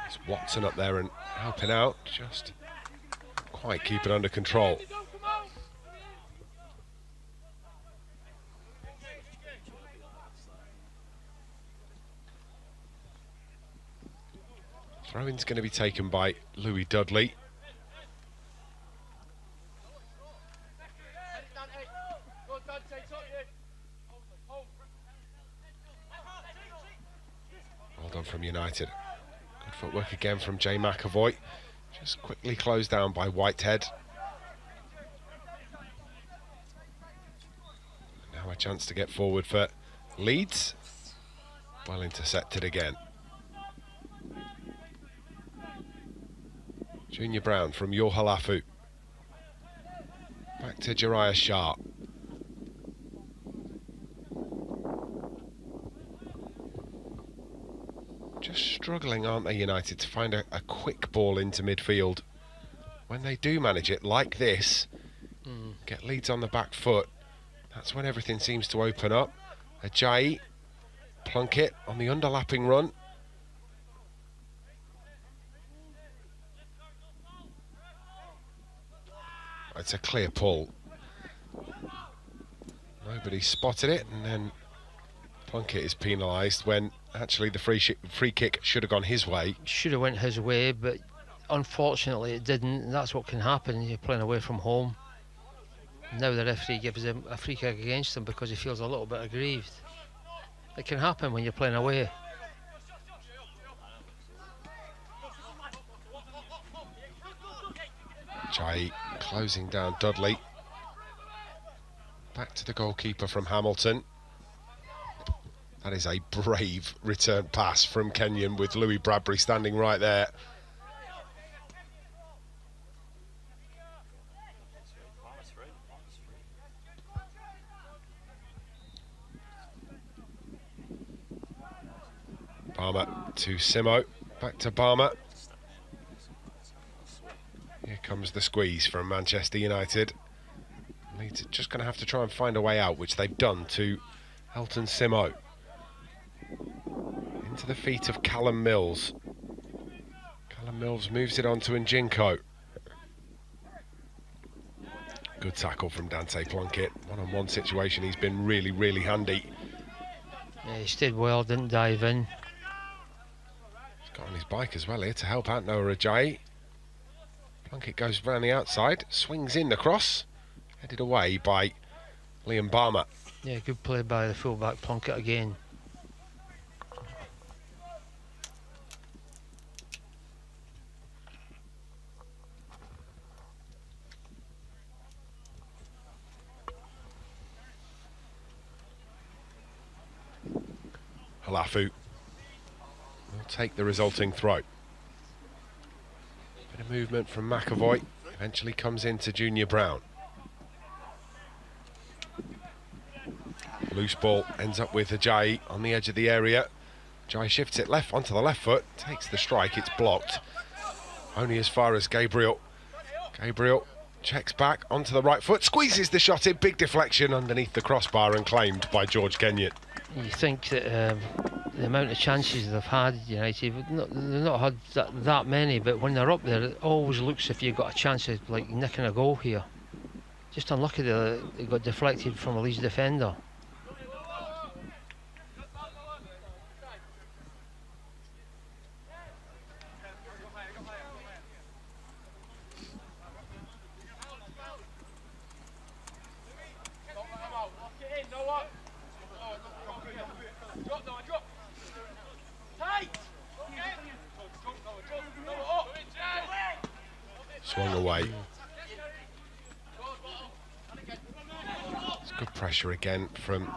It's Watson up there and helping out, just quite keep it under control. Throw-in's going to be taken by Louis Dudley. United. Good footwork again from Jay McAvoy. Just quickly closed down by Whitehead. Now a chance to get forward for Leeds. Well intercepted again. Junior Brown from Yor Halafu. Back to Jariah Shah. Just struggling, aren't they, United, to find a quick ball into midfield. When they do manage it like this, get Leeds on the back foot, that's when everything seems to open up. Ajayi, Plunkett on the underlapping run. It's a clear pull. Nobody spotted it, and then Plunkett is penalised when actually the free kick should have gone his way. Should have went his way, but unfortunately it didn't, and that's what can happen. You're playing away from home. Now the referee gives him a free kick against him because he feels a little bit aggrieved. It can happen when you're playing away. Jai closing down Dudley. Back to the goalkeeper from Hamilton. That is a brave return pass from Kenyon with Louis Bradbury standing right there. Barmer to Simo. Back to Barmer. Here comes the squeeze from Manchester United. Leeds are just going to have to try and find a way out, which they've done to Elton Simo. Into the feet of Callum Mills. Callum Mills moves it on to Njinko. Good tackle from Dante Plunkett. One-on-one situation, he's been really, really handy. Yeah, he stayed well, didn't dive in. He's got on his bike as well here to help out Noah Ajayi. Plunkett goes round the outside, swings in the cross, headed away by Liam Barmer. Yeah, good play by the fullback Plunkett again. Halafu will take the resulting throw. Bit of movement from McAvoy, eventually comes into Junior Brown. Loose ball ends up with Ajayi on the edge of the area. Ajayi shifts it left onto the left foot, takes the strike, it's blocked. Only as far as Gabriel. Gabriel checks back onto the right foot, squeezes the shot in, big deflection underneath the crossbar and claimed by George Kenyon. You think that the amount of chances they've had, United, they've not had that many, but when they're up there, it always looks if you've got a chance of like nicking a goal here. Just unlucky that it got deflected from a Leeds defender. Swung away. It's good pressure again from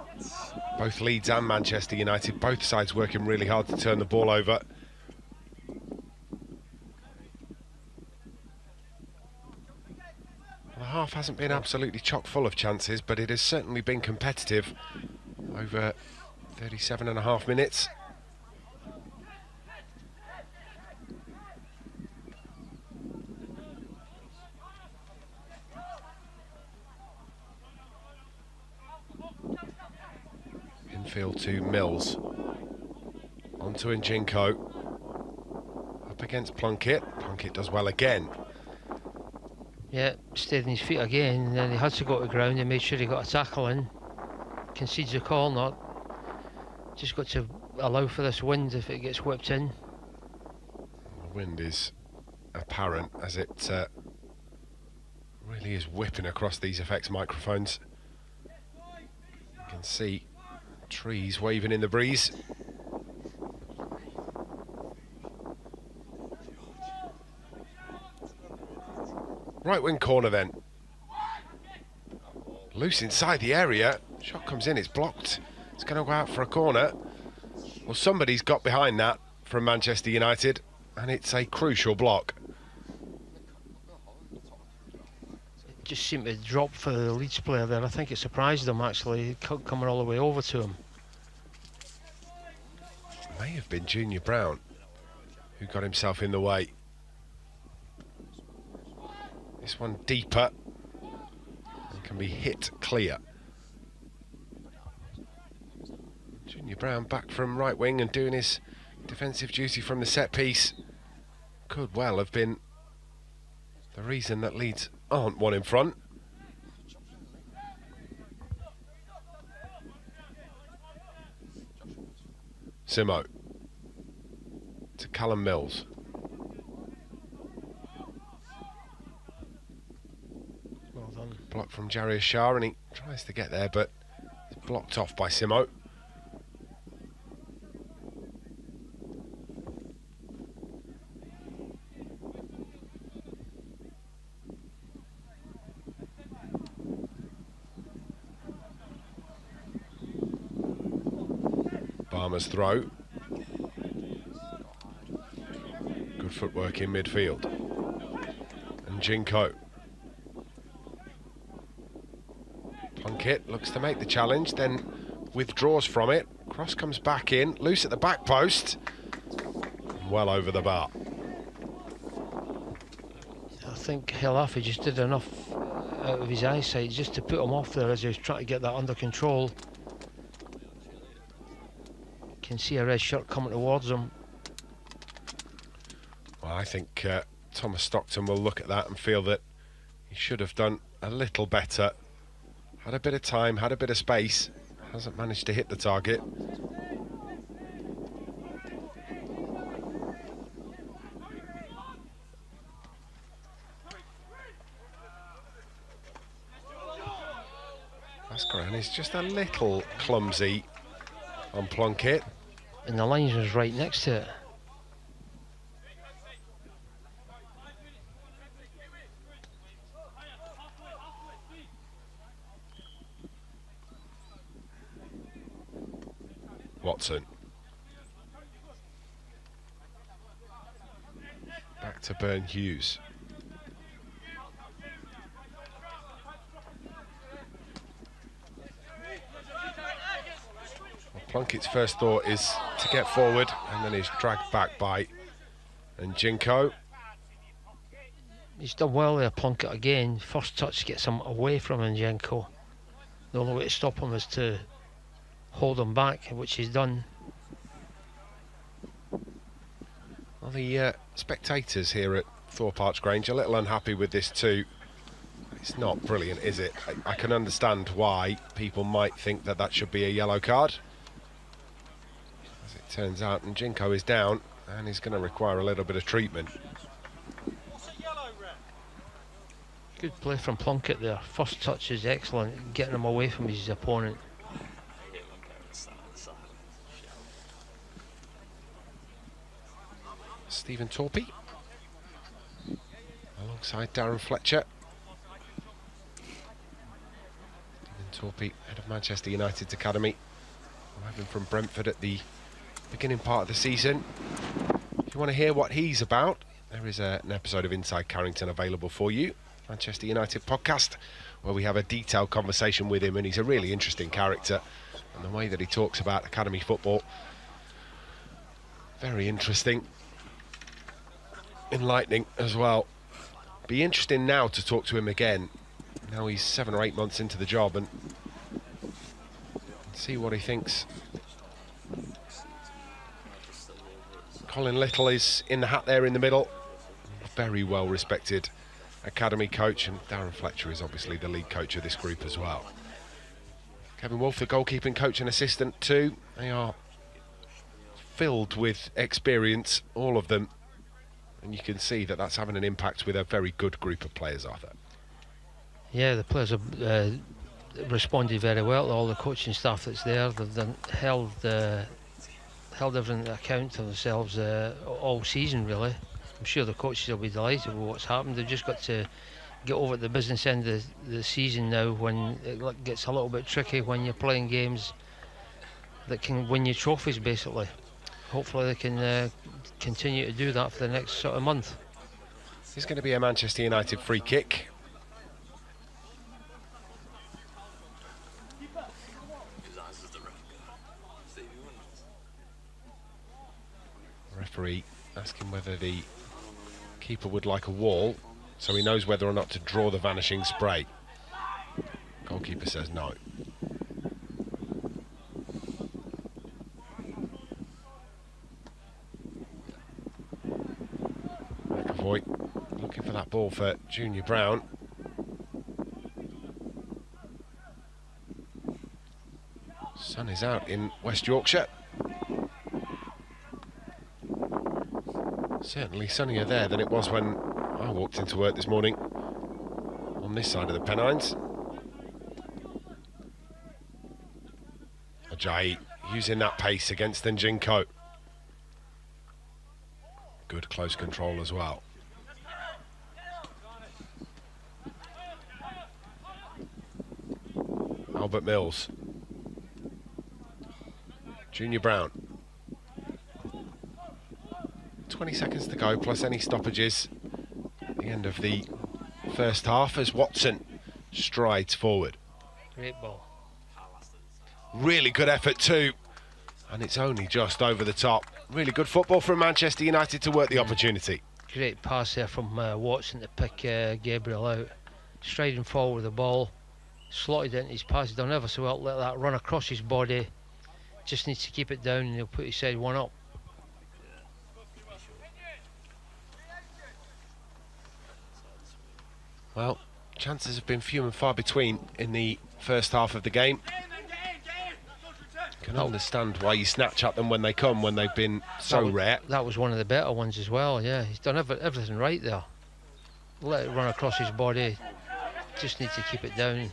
both Leeds and Manchester United. Both sides working really hard to turn the ball over. The half hasn't been absolutely chock full of chances, but it has certainly been competitive over 37.5 minutes. Infield to Mills. Onto Njinko. Up against Plunkett. Plunkett does well again. Yeah, stayed on his feet again, and then he had to go to the ground and made sure he got a tackle in. Concedes a corner. Just got to allow for this wind if it gets whipped in. The wind is apparent as it really is whipping across these effects microphones. You can see trees waving in the breeze. Right wing corner then. Loose inside the area. Shot comes in, it's blocked. It's going to go out for a corner. Well, somebody's got behind that from Manchester United, and it's a crucial block. It just seemed to drop for the Leeds player there. I think it surprised him actually, coming all the way over to him. May have been Junior Brown who got himself in the way. This one deeper and can be hit clear. Junior Brown back from right wing and doing his defensive duty from the set piece. Could well have been the reason that Leeds aren't one in front. Simo to Callum Mills. Well done. Block from Jarius Shah, and he tries to get there, but it's blocked off by Simo. Barmer's throw. Good footwork in midfield. And Jinko. Plunkett looks to make the challenge, then withdraws from it. Cross comes back in, loose at the back post. And well over the bar. I think Helafi just did enough out of his eyesight just to put him off there as he was trying to get that under control. Can see a red shirt coming towards him. Well, I think Thomas Stockton will look at that and feel that he should have done a little better. Had a bit of time, had a bit of space, hasn't managed to hit the target. Mascaran is just a little clumsy on Plunkett. And the linesman's right next to it. Watson. Back to Burn Hughes. Well, Plunkett's first thought is to get forward, and then he's dragged back by Jinko. He's done well there, Plunkett again. First touch gets him away from Jinko. The only way to stop him is to hold him back, which he's done. Well, the spectators here at Thorpe Arch Grange are a little unhappy with this too. It's not brilliant, is it? I can understand why people might think that that should be a yellow card. As it turns out, Jinko is down and he's going to require a little bit of treatment. Good play from Plunkett there. First touch is excellent, getting him away from his opponent. Stephen Torpey alongside Darren Fletcher. Stephen Torpey, head of Manchester United's academy, arriving from Brentford at the beginning part of the season. If you want to hear what he's about, there is an episode of Inside Carrington available for you, Manchester United podcast, where we have a detailed conversation with him, and he's a really interesting character, and the way that he talks about academy football, very interesting. Enlightening as well. Be interesting now to talk to him again. Now he's 7 or 8 months into the job, and see what he thinks. Colin Little is in the hat there in the middle. Very well respected academy coach, and Darren Fletcher is obviously the lead coach of this group as well. Kevin Wolf, the goalkeeping coach and assistant too. They are filled with experience, all of them. And you can see that that's having an impact with a very good group of players, Arthur. Yeah, the players have responded very well to all the coaching staff that's there. They've held everything to account to themselves all season, really. I'm sure the coaches will be delighted with what's happened. They've just got to get over at the business end of the season now, when it gets a little bit tricky when you're playing games that can win you trophies, basically. Hopefully they can continue to do that for the next sort of month. It's going to be a Manchester United free kick. Referee asking whether the keeper would like a wall, so he knows whether or not to draw the vanishing spray. Goalkeeper says no. McAvoy looking for that ball for Junior Brown. Sun is out in West Yorkshire. Certainly sunnier there than it was when I walked into work this morning on this side of the Pennines. Ajayi using that pace against Njinko. Good close control as well. Albert Mills. Junior Brown. 20 seconds to go, plus any stoppages at the end of the first half as Watson strides forward. Great ball. Really good effort too, and it's only just over the top. Really good football from Manchester United to work the opportunity. Great pass there from Watson to pick Gabriel out. Striding forward with the ball, slotted into his pass, done ever so well, let that run across his body. Just needs to keep it down and he'll put his side one up. Well, chances have been few and far between in the first half of the game. Can understand why you snatch at them when they come, when they've been so rare. That was one of the better ones as well, yeah. He's done everything right there. Let it run across his body. Just need to keep it down.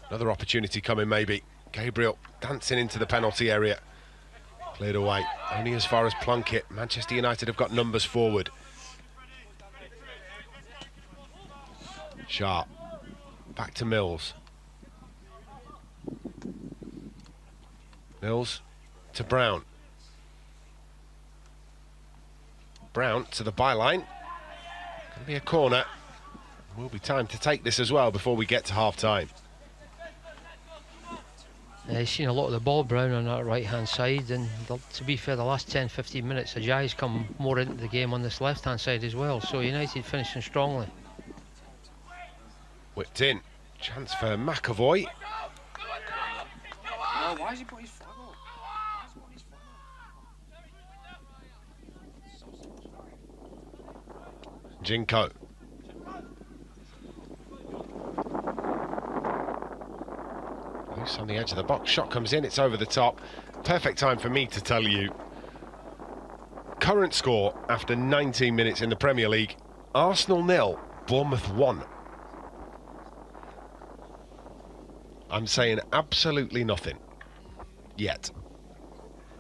Another opportunity coming maybe. Gabriel dancing into the penalty area. Cleared away. Only as far as Plunkett. Manchester United have got numbers forward. Sharp. Back to Mills. Mills to Brown. Brown to the byline. Going to be a corner. Will be time to take this as well before we get to half-time. He's seen a lot of the ball, Brown, on that right-hand side, and to be fair, the last 10-15 minutes, Ajayi's come more into the game on this left-hand side as well, so United finishing strongly. Whipped in. Chance for McAvoy. Oh, why is he putting his flag up? Why is he putting his flag up? Jinko. Loose on the edge of the box. Shot comes in. It's over the top. Perfect time for me to tell you. Current score after 19 minutes in the Premier League. Arsenal 0, Bournemouth 1. I'm saying absolutely nothing. Yet.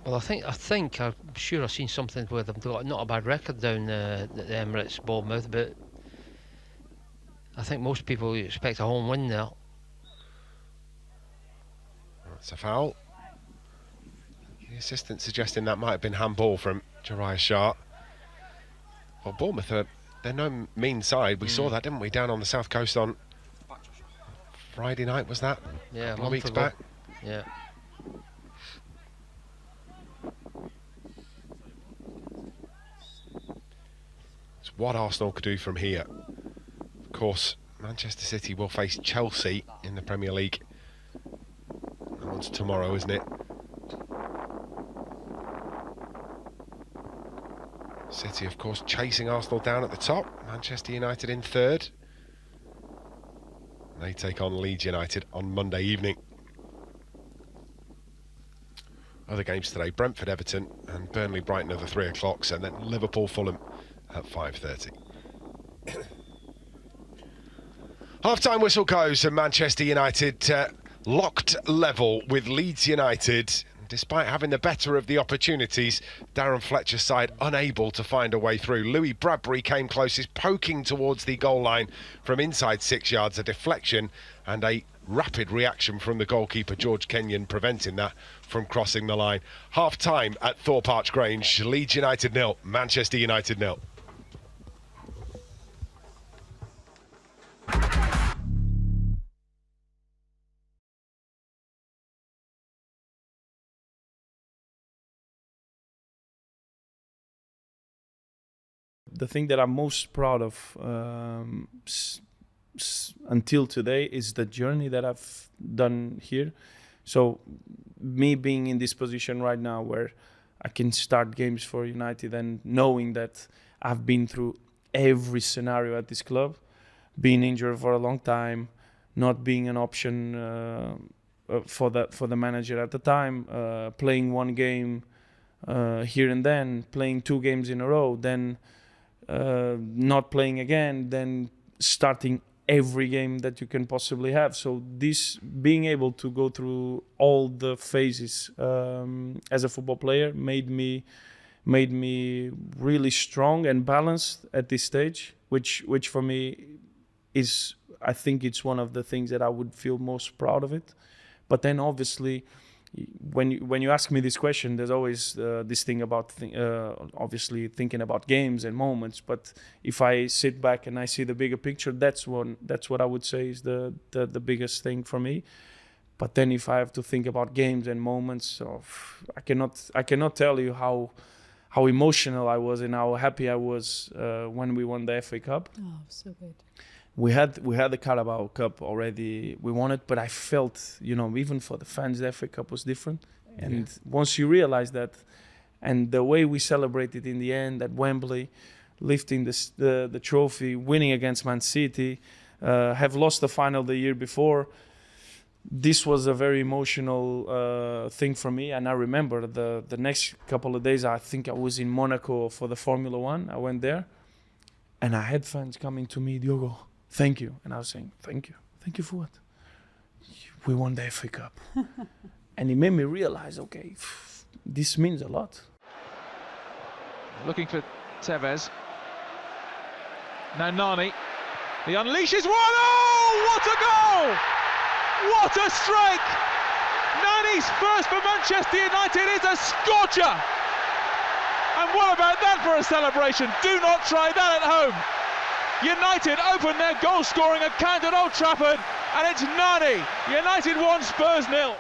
Well, I'm sure I've seen something where they've got not a bad record down at the Emirates, Bournemouth, but I think most people expect a home win there. That's a foul. The assistant suggesting that might have been handball from Jariah Shah. Well, Bournemouth they're no mean side. We saw that, didn't we, down on the south coast on Friday night, was that? Yeah, a couple of weeks back. Yeah. It's what Arsenal could do from here. Of course, Manchester City will face Chelsea in the Premier League. That one's tomorrow, isn't it? City, of course, chasing Arsenal down at the top. Manchester United in third. They take on Leeds United on Monday evening. Other games today, Brentford, Everton and Burnley, Brighton are the 3 o'clocks, and then Liverpool, Fulham at 5:30. Half-time whistle goes and Manchester United locked level with Leeds United, despite having the better of the opportunities, Darren Fletcher's side unable to find a way through. Louis Bradbury came closest, poking towards the goal line from inside 6 yards, a deflection and a rapid reaction from the goalkeeper George Kenyon preventing that from crossing the line. Half time at Thorpe Arch Grange, Leeds United 0, Manchester United 0. The thing that I'm most proud of until today is the journey that I've done here. So me being in this position right now where I can start games for United and knowing that I've been through every scenario at this club, being injured for a long time, not being an option for the manager at the time, playing one game here and then, playing 2 games in a row, then not playing again, then starting every game that you can possibly have. So this, being able to go through all the phases as a football player made me really strong and balanced at this stage, which for me is, I think it's one of the things that I would feel most proud of it. But then obviously, when you ask me this question, there's always this thing about obviously thinking about games and moments. But if I sit back and I see the bigger picture, that's what I would say is the biggest thing for me. But then if I have to think about games and moments, I cannot tell you how emotional I was and how happy I was when we won the FA Cup. Oh, so good. We had the Carabao Cup already. We won it, but I felt, even for the fans, the FA Cup was different. Yeah. And once you realize that, and the way we celebrated in the end at Wembley, lifting the trophy, winning against Man City, have lost the final the year before. This was a very emotional thing for me, and I remember the next couple of days. I think I was in Monaco for the Formula One. I went there, and I had fans coming to me, Diogo, thank you. And I was saying, thank you. Thank you for what? We won the FA Cup. And it made me realize, okay, this means a lot. Looking for Tevez. Now Nani. He unleashes one. Oh, what a goal! What a strike! Nani's first for Manchester United is a scorcher! And what about that for a celebration? Do not try that at home. United open their goal-scoring account at Old Trafford, and it's Nani. United 1, Spurs 0.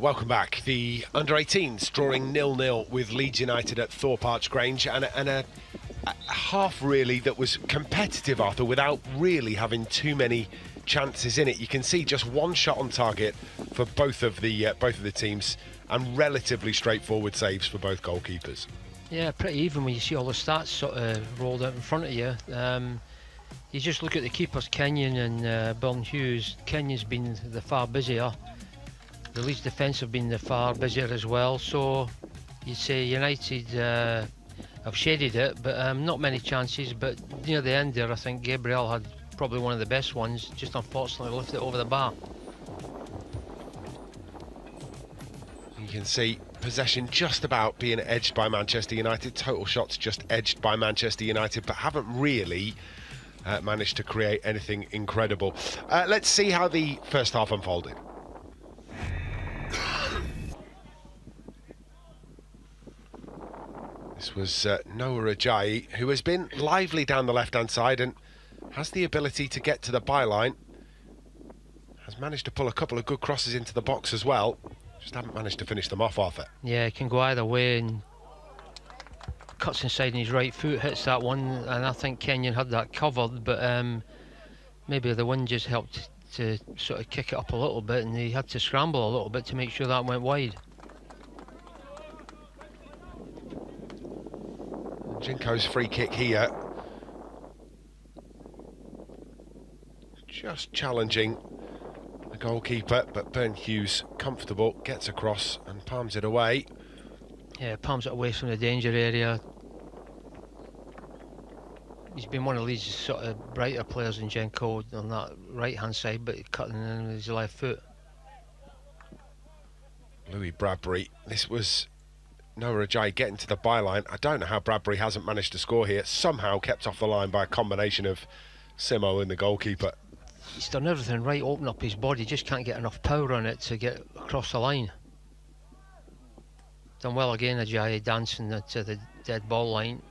Welcome back. The under-18s drawing 0-0 with Leeds United at Thorpe Arch Grange, and a half really that was competitive, Arthur, without really having too many chances in it. You can see just one shot on target for both of the teams, and relatively straightforward saves for both goalkeepers. Yeah, pretty even when you see all the stats sort of rolled out in front of you. You just look at the keepers, Kenyon and Burn Hughes. Kenyon's been the far busier. The Leeds defence have been the far busier as well, so you'd say United have shaded it, but not many chances. But near the end there, I think Gabriel had probably one of the best ones, just unfortunately lifted it over the bar. You can see possession just about being edged by Manchester United, total shots just edged by Manchester United, but haven't really managed to create anything incredible. Let's see how the first half unfolded. This was Noah Ajayi, who has been lively down the left-hand side and has the ability to get to the byline. Has managed to pull a couple of good crosses into the box as well. Just haven't managed to finish them off, Arthur. Yeah, he can go either way, and cuts inside on his right foot, hits that one, and I think Kenyon had that covered, but maybe the wind just helped to sort of kick it up a little bit, and he had to scramble a little bit to make sure that went wide. Jinko's free kick here. Just challenging the goalkeeper, but Ben Hughes, comfortable, gets across and palms it away. Yeah, palms it away from the danger area. He's been one of Leeds' sort of brighter players in Jenko on that right-hand side, but cutting in with his left foot. Louis Bradbury, this was Noah Ajayi getting to the byline. I don't know how Bradbury hasn't managed to score here. Somehow kept off the line by a combination of Simo and the goalkeeper. He's done everything right, open up his body, just can't get enough power on it to get across the line. Done well again, Ajayi dancing to the dead ball line.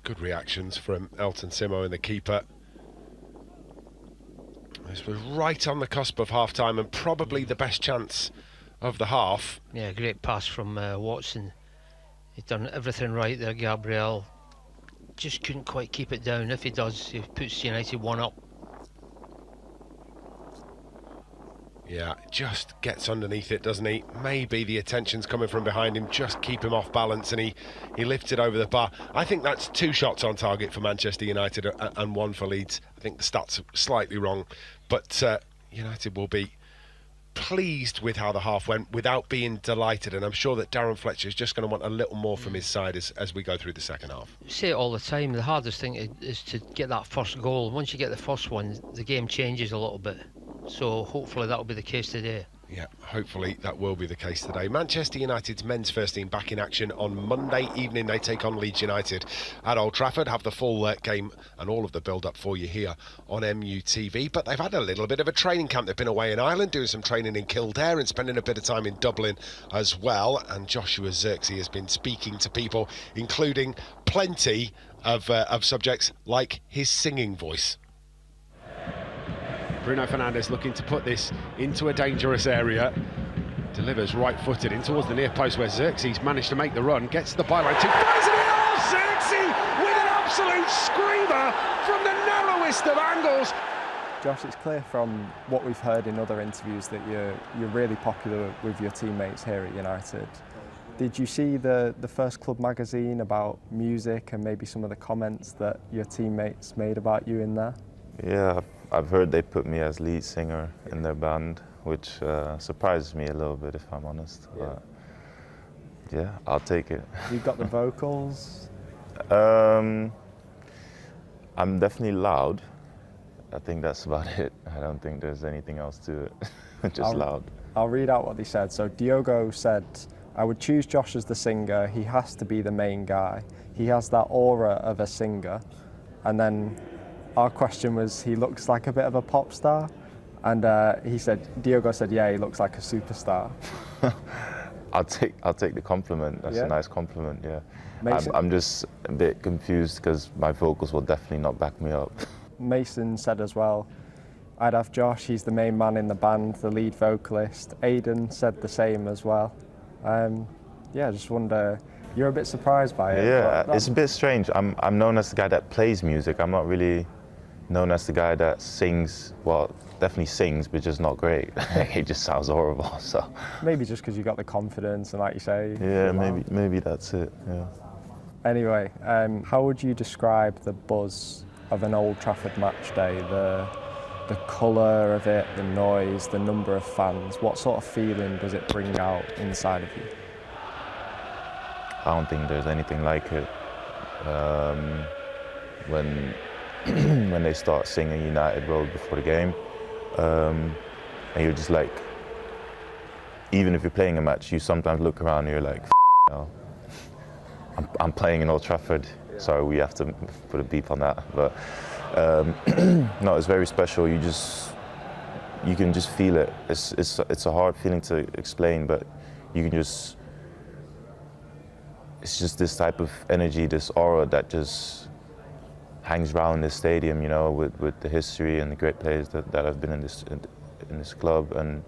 Good reactions from Elton Simo and the keeper. This was right on the cusp of half-time and probably the best chance of the half. Yeah, great pass from Watson. He'd done everything right there, Gabriel. Just couldn't quite keep it down. If he does, he puts United one up. Yeah, just gets underneath it, doesn't he? Maybe the attention's coming from behind him, just keep him off balance, and he lifts it over the bar. I think that's 2 shots on target for Manchester United and 1 for Leeds. I think the stats are slightly wrong, but United will be pleased with how the half went without being delighted, and I'm sure that Darren Fletcher is just going to want a little more from his side as we go through the second half. I say it all the time, the hardest thing is to get that first goal. Once you get the first one, the game changes a little bit. So hopefully that will be the case today. Yeah, hopefully that will be the case today. Manchester United's men's first team back in action on Monday evening. They take on Leeds United at Old Trafford. Have the full game and all of the build-up for you here on MUTV. But they've had a little bit of a training camp. They've been away in Ireland, doing some training in Kildare and spending a bit of time in Dublin as well. And Joshua Zirkzee has been speaking to people, including plenty of subjects like his singing voice. Bruno Fernandes looking to put this into a dangerous area. Delivers right-footed in towards the near post where Zirkzee's managed to make the run. Gets to the byline, fires it in! Oh, Zirkzee with an absolute screamer from the narrowest of angles. Josh, it's clear from what we've heard in other interviews that you're really popular with your teammates here at United. Did you see the first club magazine about music and maybe some of the comments that your teammates made about you in there? Yeah, I've heard they put me as lead singer in their band, which surprises me a little bit, if I'm honest. Yeah. But yeah, I'll take it. You've got the vocals? I'm definitely loud. I think that's about it. I don't think there's anything else to it. Just loud. I'll read out what they said. So Diogo said, I would choose Josh as the singer. He has to be the main guy. He has that aura of a singer. And then our question was, he looks like a bit of a pop star, and Diogo said, yeah, he looks like a superstar. I'll take the compliment. That's Yeah? a nice compliment. Yeah. Mason? I'm just a bit confused because my vocals will definitely not back me up. Mason said as well, I'd have Josh. He's the main man in the band, the lead vocalist. Aidan said the same as well. Yeah, I just wonder. You're a bit surprised by it. Yeah, it's a bit strange. I'm known as the guy that plays music. I'm not really known as the guy that sings. Well, definitely sings, but just not great. He just sounds horrible. So maybe just because you got the confidence and, like you say. Yeah, maybe that's it. Yeah. Anyway, how would you describe the buzz of an Old Trafford match day? The colour of it, the noise, the number of fans. What sort of feeling does it bring out inside of you? I don't think there's anything like it. When they start singing United Road before the game, and you're just like, even if you're playing a match, you sometimes look around and you're like, you know, I'm playing in Old Trafford. Sorry, we have to put a beep on that. But no, it's very special. You can just feel it. It's a hard feeling to explain, but you can just. It's just this type of energy, this aura that just hangs around this stadium, you know, with the history and the great players that have been in this club, and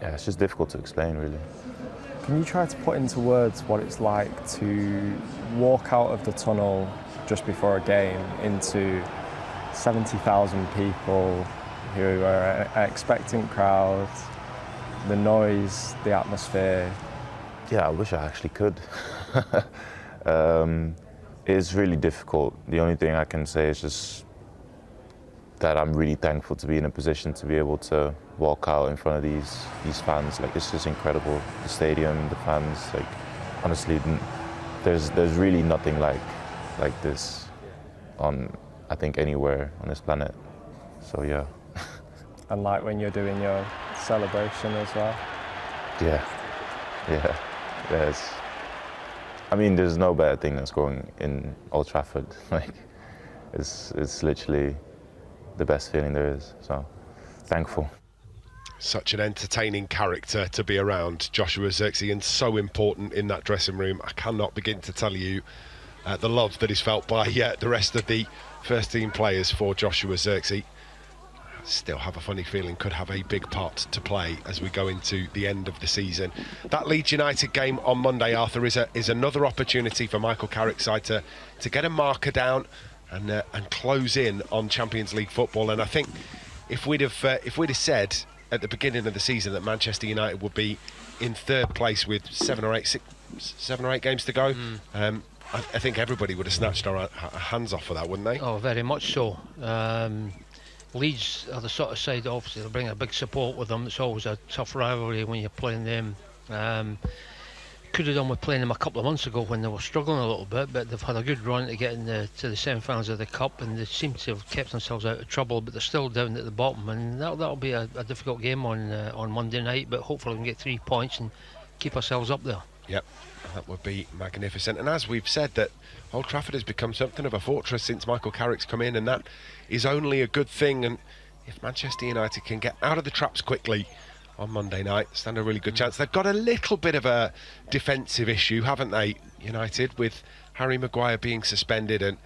Yeah, it's just difficult to explain, really. Can you try to put into words what it's like to walk out of the tunnel just before a game into 70,000 people who are an expectant crowd, the noise, the atmosphere? Yeah, I wish I actually could. It's really difficult. The only thing I can say is just that I'm really thankful to be in a position to be able to walk out in front of these fans. Like, it's just incredible. The stadium, the fans, like, honestly, there's really nothing like this on, I think, anywhere on this planet. So yeah. And like when you're doing your celebration as well? Yeah. There's no better thing that's going in Old Trafford. Like, it's literally the best feeling there is. So, thankful. Such an entertaining character to be around, Joshua Zirkzee, and so important in that dressing room. I cannot begin to tell you the love that is felt by the rest of the first team players for Joshua Zirkzee. Still have a funny feeling could have a big part to play as we go into the end of the season. That Leeds United game on Monday, Arthur, is another opportunity for Michael Carrick's side to get a marker down and close in on Champions League football. And I think if we'd have said at the beginning of the season that Manchester United would be in third place with 7 or 8 games to go, I think everybody would have snatched our hands off for that, wouldn't they? Oh, very much so. Leeds are the sort of side, obviously, they'll bring a big support with them. It's always a tough rivalry when you're playing them. Could have done with playing them a couple of months ago when they were struggling a little bit, but they've had a good run to get to the semi-finals of the Cup, and they seem to have kept themselves out of trouble, but they're still down at the bottom, and that'll be a difficult game on Monday night, but hopefully we can get 3 points and keep ourselves up there. Yep, that would be magnificent. And as we've said, that Old Trafford has become something of a fortress since Michael Carrick's come in, and that is only a good thing. And if Manchester United can get out of the traps quickly on Monday night, stand a really good chance. They've got a little bit of a defensive issue, haven't they, United, with Harry Maguire being suspended and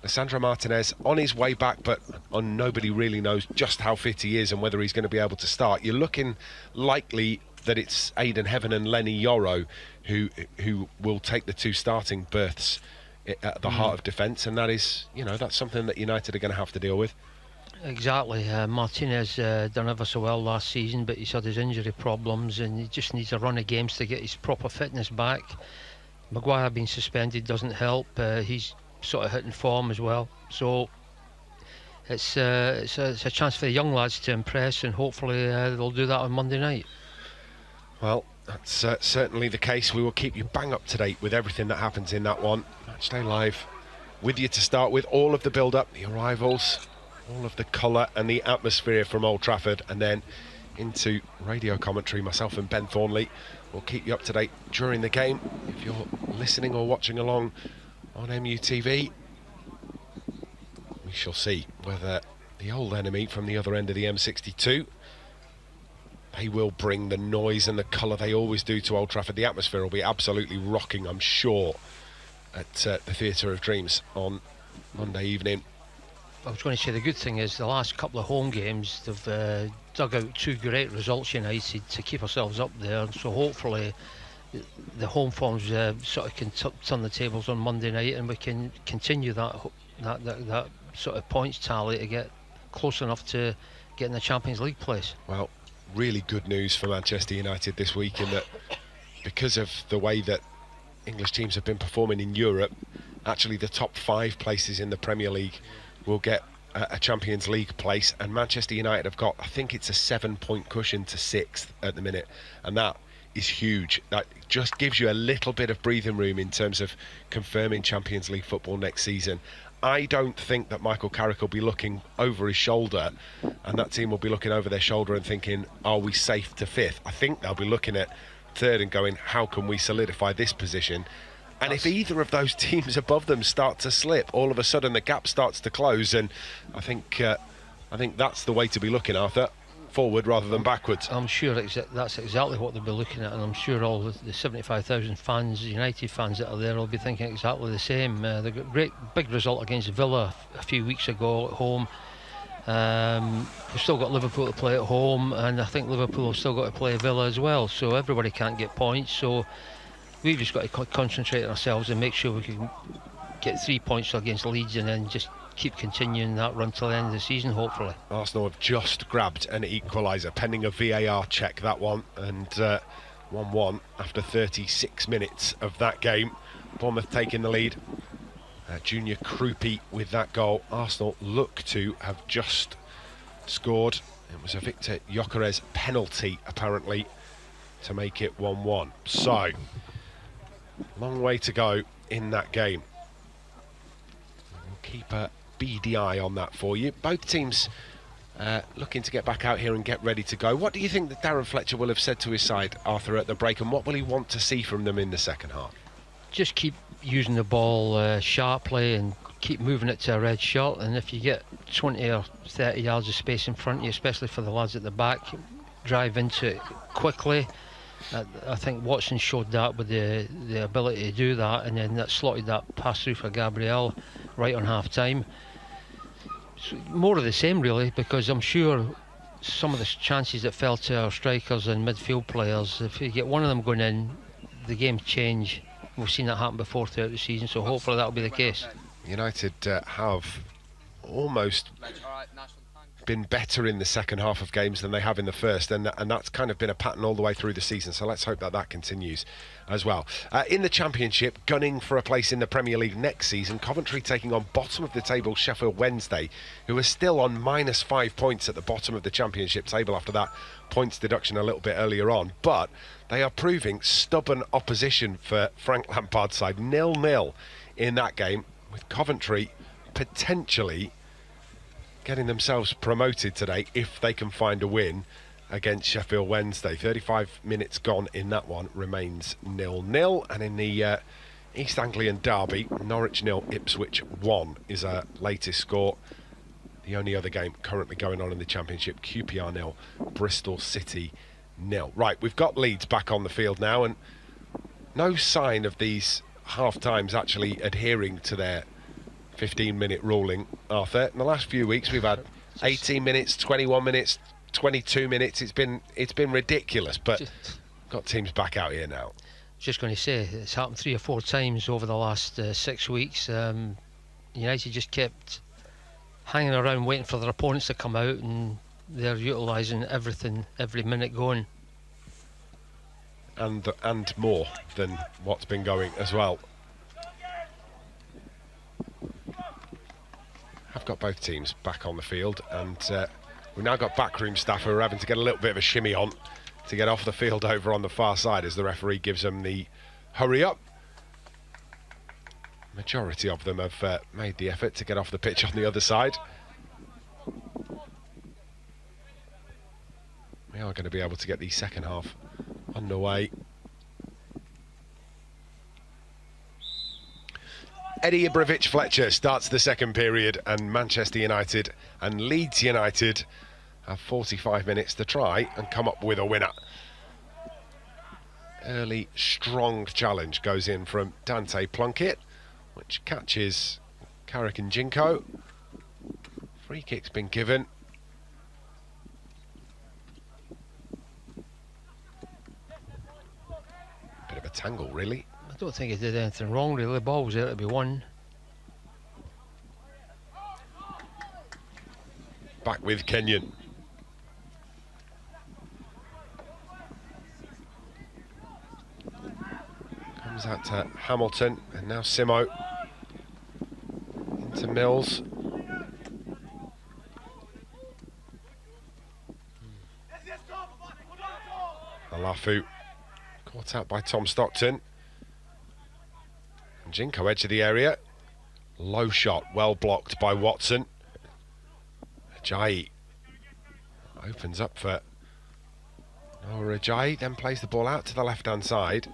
Lissandro Martinez on his way back, but nobody really knows just how fit he is and whether he's going to be able to start. You're looking likely that it's Aidan Heaven and Lenny Yoro who will take the 2 starting berths at the heart of defence, and that is, that's something that United are going to have to deal with. Exactly. Martinez done ever so well last season, but he's had his injury problems and he just needs a run of games to get his proper fitness back. Maguire being suspended doesn't help. He's sort of hitting form as well, so it's a chance for the young lads to impress, and hopefully they'll do that on Monday night. Well, that's certainly the case. We will keep you bang up to date with everything that happens in that one. Matchday Live with you to start with, all of the build-up, the arrivals, all of the colour and the atmosphere from Old Trafford, and then into radio commentary. Myself and Ben Thornley will keep you up to date during the game. If you're listening or watching along on MUTV, we shall see whether the old enemy from the other end of the M62, they will bring the noise and the colour they always do to Old Trafford. The atmosphere will be absolutely rocking, I'm sure, at the Theatre of Dreams on Monday evening. I was going to say the good thing is the last couple of home games they've dug out 2 great results, United, to keep ourselves up there, so hopefully the home forms sort of can turn the tables on Monday night, and we can continue that sort of points tally to get close enough to getting the Champions League place. Well, really good news for Manchester United this week, in that because of the way that English teams have been performing in Europe, actually the top 5 places in the Premier League will get a Champions League place, and Manchester United have got, I think it's a 7-point cushion to 6th at the minute, and that is huge. That just gives you a little bit of breathing room in terms of confirming Champions League football next season. I don't think that Michael Carrick will be looking over his shoulder and that team will be looking over their shoulder and thinking, are we safe to 5th? I think they'll be looking at 3rd and going, how can we solidify this position? And if either of those teams above them start to slip, all of a sudden the gap starts to close, and I think that's the way to be looking, Arthur. Forward rather than backwards. I'm sure that's exactly what they'll be looking at, and I'm sure all the 75,000 fans, United fans that are there, will be thinking exactly the same. They got a great big result against Villa a few weeks ago at home, We've still got Liverpool to play at home, and I think Liverpool have still got to play Villa as well, so everybody can't get points. So we've just got to concentrate on ourselves and make sure we can get 3 points against Leeds, and then just keep continuing that run till the end of the season, hopefully. Arsenal have just grabbed an equaliser, pending a VAR check, that one, and 1-1 after 36 minutes of that game. Bournemouth taking the lead. Junior Krupi with that goal. Arsenal look to have just scored. It was a Victor Gyökeres penalty, apparently, to make it 1-1. So, long way to go in that game. We'll keep a beady eye on that for you. Both teams looking to get back out here and get ready to go. What do you think that Darren Fletcher will have said to his side, Arthur, at the break, and what will he want to see from them in the second half? Just keep using the ball sharply and keep moving it to a red shot, and if you get 20 or 30 yards of space in front of you, especially for the lads at the back, drive into it quickly. I think Watson showed that with the ability to do that, and then that slotted that pass through for Gabriel right on half time. So more of the same really, because I'm sure some of the chances that fell to our strikers and midfield players, if you get one of them going in, the game change. We've seen that happen before throughout the season, so hopefully that'll be the case. United have almost been better in the second half of games than they have in the first, and that's kind of been a pattern all the way through the season, so let's hope that that continues as well. In the Championship, gunning for a place in the Premier League next season, Coventry taking on bottom of the table Sheffield Wednesday, who are still on -5 points at the bottom of the Championship table after that points deduction a little bit earlier on, but they are proving stubborn opposition for Frank Lampard's side. 0-0 in that game, with Coventry potentially getting themselves promoted today if they can find a win against Sheffield Wednesday. 35 minutes gone in that one, remains 0-0. And in the East Anglian derby, Norwich 0, Ipswich 1 is our latest score. The only other game currently going on in the Championship, QPR 0, Bristol City 0. Right, we've got Leeds back on the field now, and no sign of these half-times actually adhering to their 15-minute ruling, Arthur. In the last few weeks we've had 18 minutes, 21 minutes, 22 minutes. It's been ridiculous, but got teams back out here now. Just going to say, it's happened 3 or 4 times over the last 6 weeks. United just kept hanging around waiting for their opponents to come out, and they're utilising everything, every minute going. And more than what's been going as well. I've got both teams back on the field, and we've now got backroom staff who are having to get a little bit of a shimmy on to get off the field over on the far side as the referee gives them the hurry up. Majority of them have made the effort to get off the pitch on the other side. We are going to be able to get the second half underway. Eddie Ibrahimovic-Fletcher starts the second period, and Manchester United and Leeds United have 45 minutes to try and come up with a winner. Early, strong challenge goes in from Dante Plunkett, which catches Carrick and Jinko. Free kick's been given. Bit of a tangle, really. I don't think he did anything wrong really. The ball was there to be won. Back with Kenyon. Comes out to Hamilton, and now Simo. Into Mills. Alafu. Caught out by Tom Stockton. And Jinko edge of the area. Low shot, well blocked by Watson. Ajayi opens up for Noah Ajayi, then plays the ball out to the left-hand side.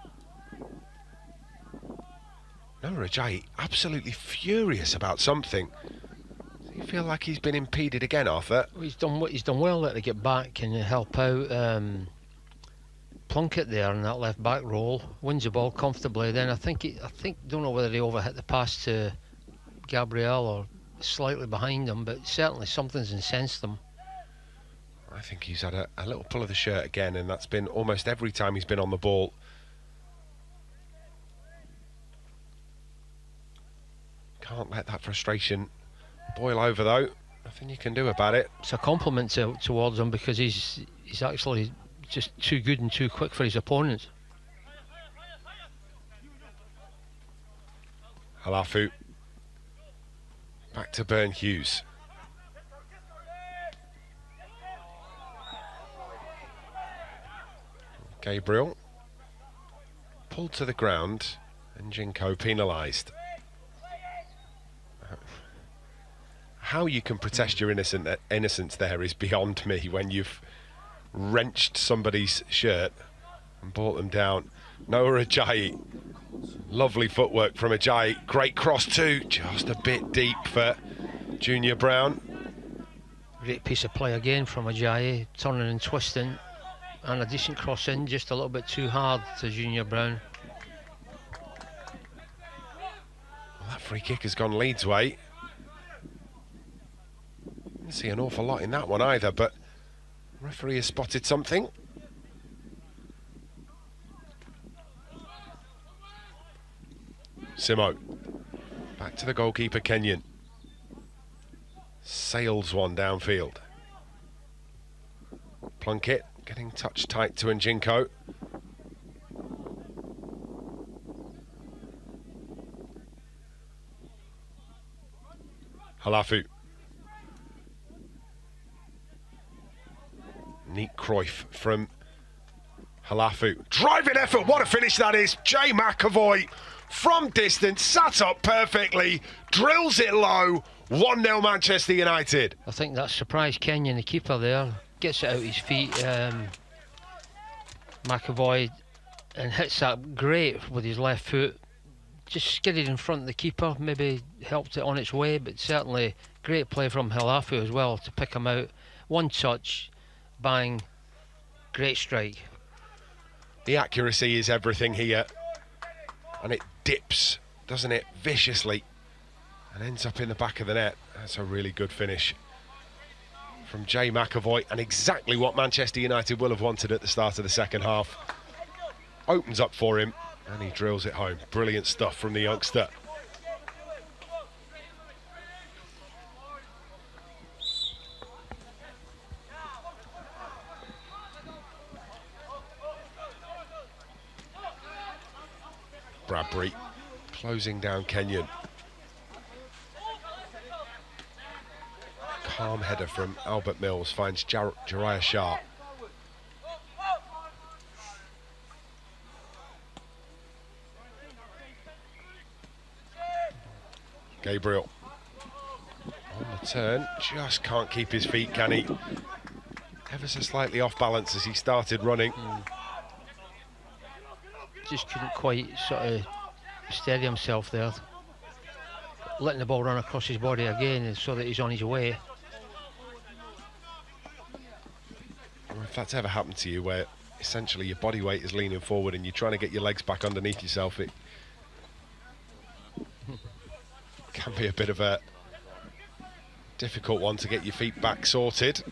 Noah Ajayi absolutely furious about something. Do you feel like he's been impeded again, Arthur? Well, he's done well there to get back and help out Plunkett there in that left back role. Wins the ball comfortably. Then I think don't know whether he overhit the pass to Gabriel or slightly behind him, but certainly something's incensed him. I think he's had a little pull of the shirt again, and that's been almost every time he's been on the ball. Can't let that frustration boil over, though. Nothing you can do about it. It's a compliment towards him, because he's actually just too good and too quick for his opponents. Halafu. Back to Burn Hughes. Gabriel. Pulled to the ground, and Jinko penalised. How you can protest your innocence there is beyond me, when you've wrenched somebody's shirt and brought them down. Noah Ajayi. Lovely footwork from Ajayi. Great cross too. Just a bit deep for Junior Brown. Great piece of play again from Ajayi, turning and twisting, and a decent cross in, just a little bit too hard to Junior Brown. Well, that free kick has gone Leeds' way. Didn't see an awful lot in that one either, but the referee has spotted something. Simo. Back to the goalkeeper, Kenyon. Sails one downfield. Plunkett getting touch tight to Njinko. Halafu. Neat Cruyff from Halafu. Driving effort, what a finish that is. Jay McAvoy from distance, sat up perfectly, drills it low. 1-0 Manchester United. I think that surprised Kenyon, the keeper there. Gets it out his feet, McAvoy, and hits that great with his left foot. Just skidded in front of the keeper, maybe helped it on its way, but certainly great play from Halafu as well to pick him out. One touch, bang, great strike. The accuracy is everything here, and it dips, doesn't it, viciously, and ends up in the back of the net. That's a really good finish from Jay McAvoy, and exactly what Manchester United will have wanted at the start of the second half. Opens up for him, and he drills it home. Brilliant stuff from the youngster. Bradbury closing down Kenyon. Calm header from Albert Mills finds Jariah Sharp. Gabriel on the turn, just can't keep his feet, can he? Ever so slightly off balance as he started running. Just couldn't quite sort of steady himself there. Letting the ball run across his body again so that he's on his way. If that's ever happened to you, where essentially your body weight is leaning forward and you're trying to get your legs back underneath yourself, it can be a bit of a difficult one to get your feet back sorted.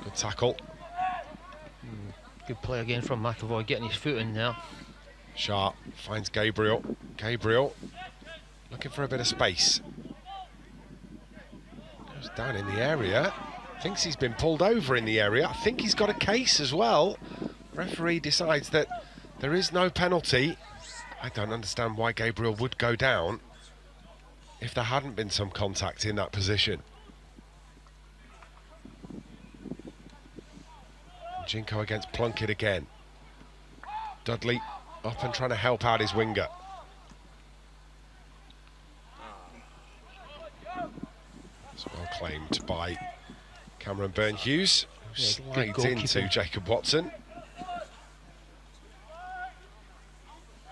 Good tackle. Good play again from McAvoy, getting his foot in there. Sharp finds Gabriel. Gabriel looking for a bit of space. Goes down in the area. Thinks he's been pulled over in the area. I think he's got a case as well. Referee decides that there is no penalty. I don't understand why Gabriel would go down if there hadn't been some contact in that position. Jinko against Plunkett again. Dudley up and trying to help out his winger. It's well claimed by Cameron Byrne-Hughes, who slides into Jacob Watson.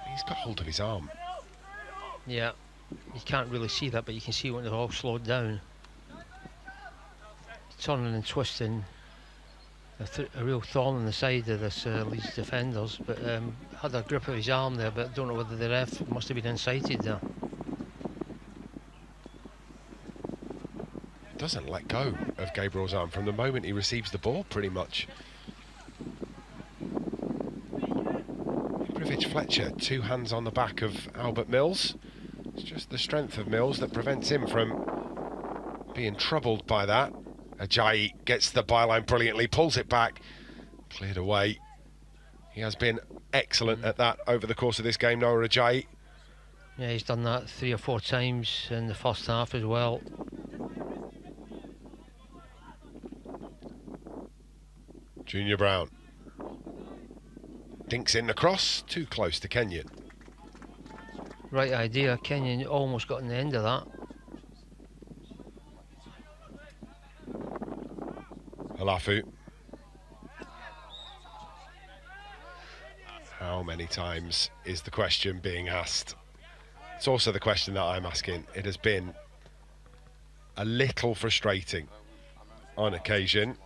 He's got hold of his arm. Yeah, you can't really see that, but you can see when they're all slowed down. Turning and twisting. a real thorn in the side of this Leeds defenders, but had a grip of his arm there, but don't know whether the ref must have been incited there. Doesn't let go of Gabriel's arm from the moment he receives the ball, pretty much. Fletcher, 2 hands on the back of Albert Mills. It's just the strength of Mills that prevents him from being troubled by that. Ajayi gets the byline brilliantly, pulls it back, cleared away. He has been excellent at that over the course of this game, Noah Ajayi. Yeah, he's done that 3 or 4 times in the first half as well. Junior Brown dinks in the cross, too close to Kenyon. Right idea, Kenyon almost got in the end of that. Halafu. How many times is the question being asked? It's also the question that I'm asking. It has been a little frustrating on occasion.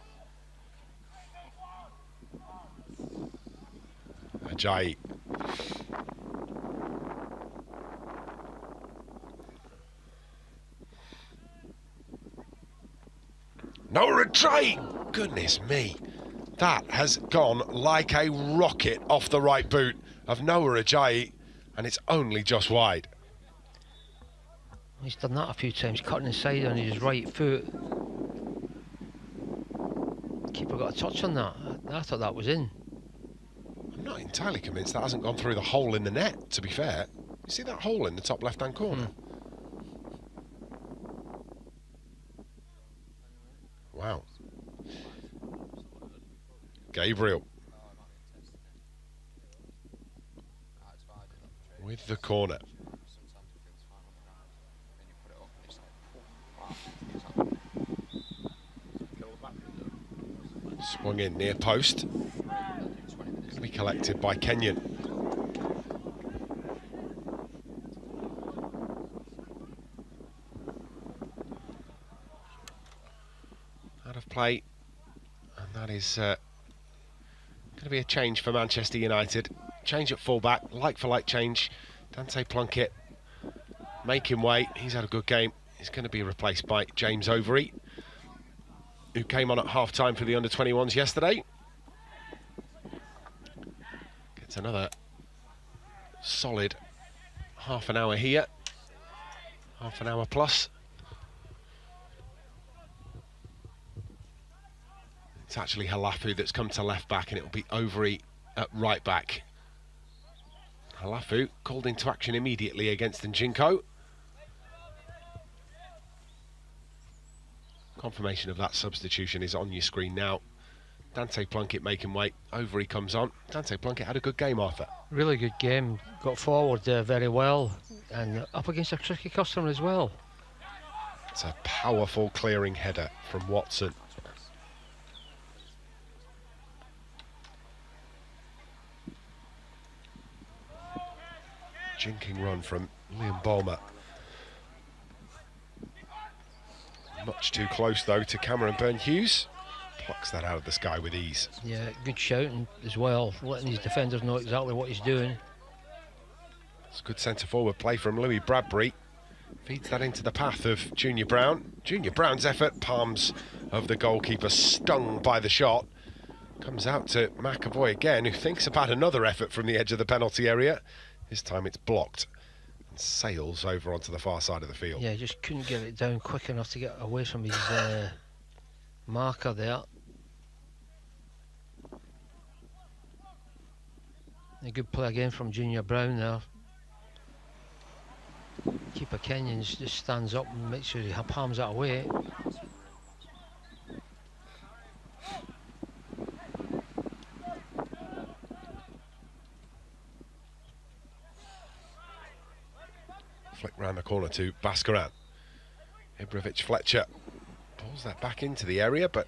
Ajayi. Noah Ajayi! Goodness me. That has gone like a rocket off the right boot of Noah Ajayi, and it's only just wide. He's done that a few times, cutting inside on his right foot. Keeper got a touch on that. I thought that was in. I'm not entirely convinced that hasn't gone through the hole in the net, to be fair. You see that hole in the top left-hand corner? Wow. Gabriel. With the corner. Swung in near post. Going to be collected by Kenyon. Out of play. And that is going to be a change for Manchester United. Change at fullback, like-for-like change. Dante Plunkett making way. He's had a good game. He's going to be replaced by James Overeat, who came on at half-time for the under-21s yesterday. Gets another solid half an hour here. Half an hour plus. It's actually Halafu that's come to left-back, and it'll be Overeat at right-back. Halafu called into action immediately against Njinko. Confirmation of that substitution is on your screen now. Dante Plunkett making way. Overy comes on. Dante Plunkett had a good game, Arthur. Really good game. Got forward very well, and up against a tricky customer as well. It's a powerful clearing header from Watson. Jinking run from Liam Bulmer. Much too close, though, to Cameron Byrne-Hughes. Plucks that out of the sky with ease. Yeah, good shouting as well, letting his defenders know exactly what he's doing. It's good centre-forward play from Louis Bradbury. Feeds that into the path of Junior Brown. Junior Brown's effort, palms of the goalkeeper stung by the shot. Comes out to McAvoy again, who thinks about another effort from the edge of the penalty area. This time it's blocked and sails over onto the far side of the field. Yeah, just couldn't get it down quick enough to get away from his marker there. A good play again from Junior Brown there. Keeper Kenyon's just stands up and makes sure he palms that away. Flick round the corner to Baskaran. Ibrovic Fletcher pulls that back into the area, but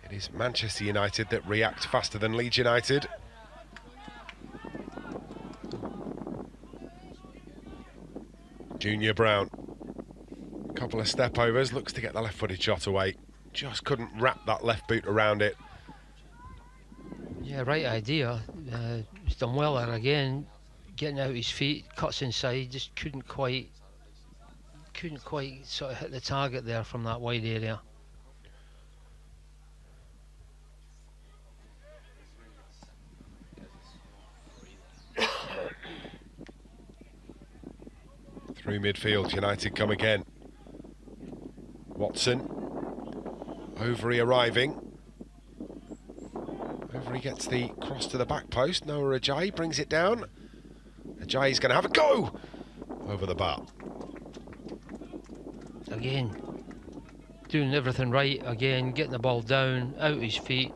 it is Manchester United that react faster than Leeds United. Junior Brown, a couple of step overs, looks to get the left-footed shot away. Just couldn't wrap that left boot around it. Yeah, right idea. He's done well there again, getting out his feet, cuts inside, just couldn't quite sort of hit the target there from that wide area. Through midfield, United come again. Watson, Overy arriving. Overy gets the cross to the back post. Noah Ajayi brings it down. Ajayi's going to have a go over the bar. Again, doing everything right again, getting the ball down, out his feet.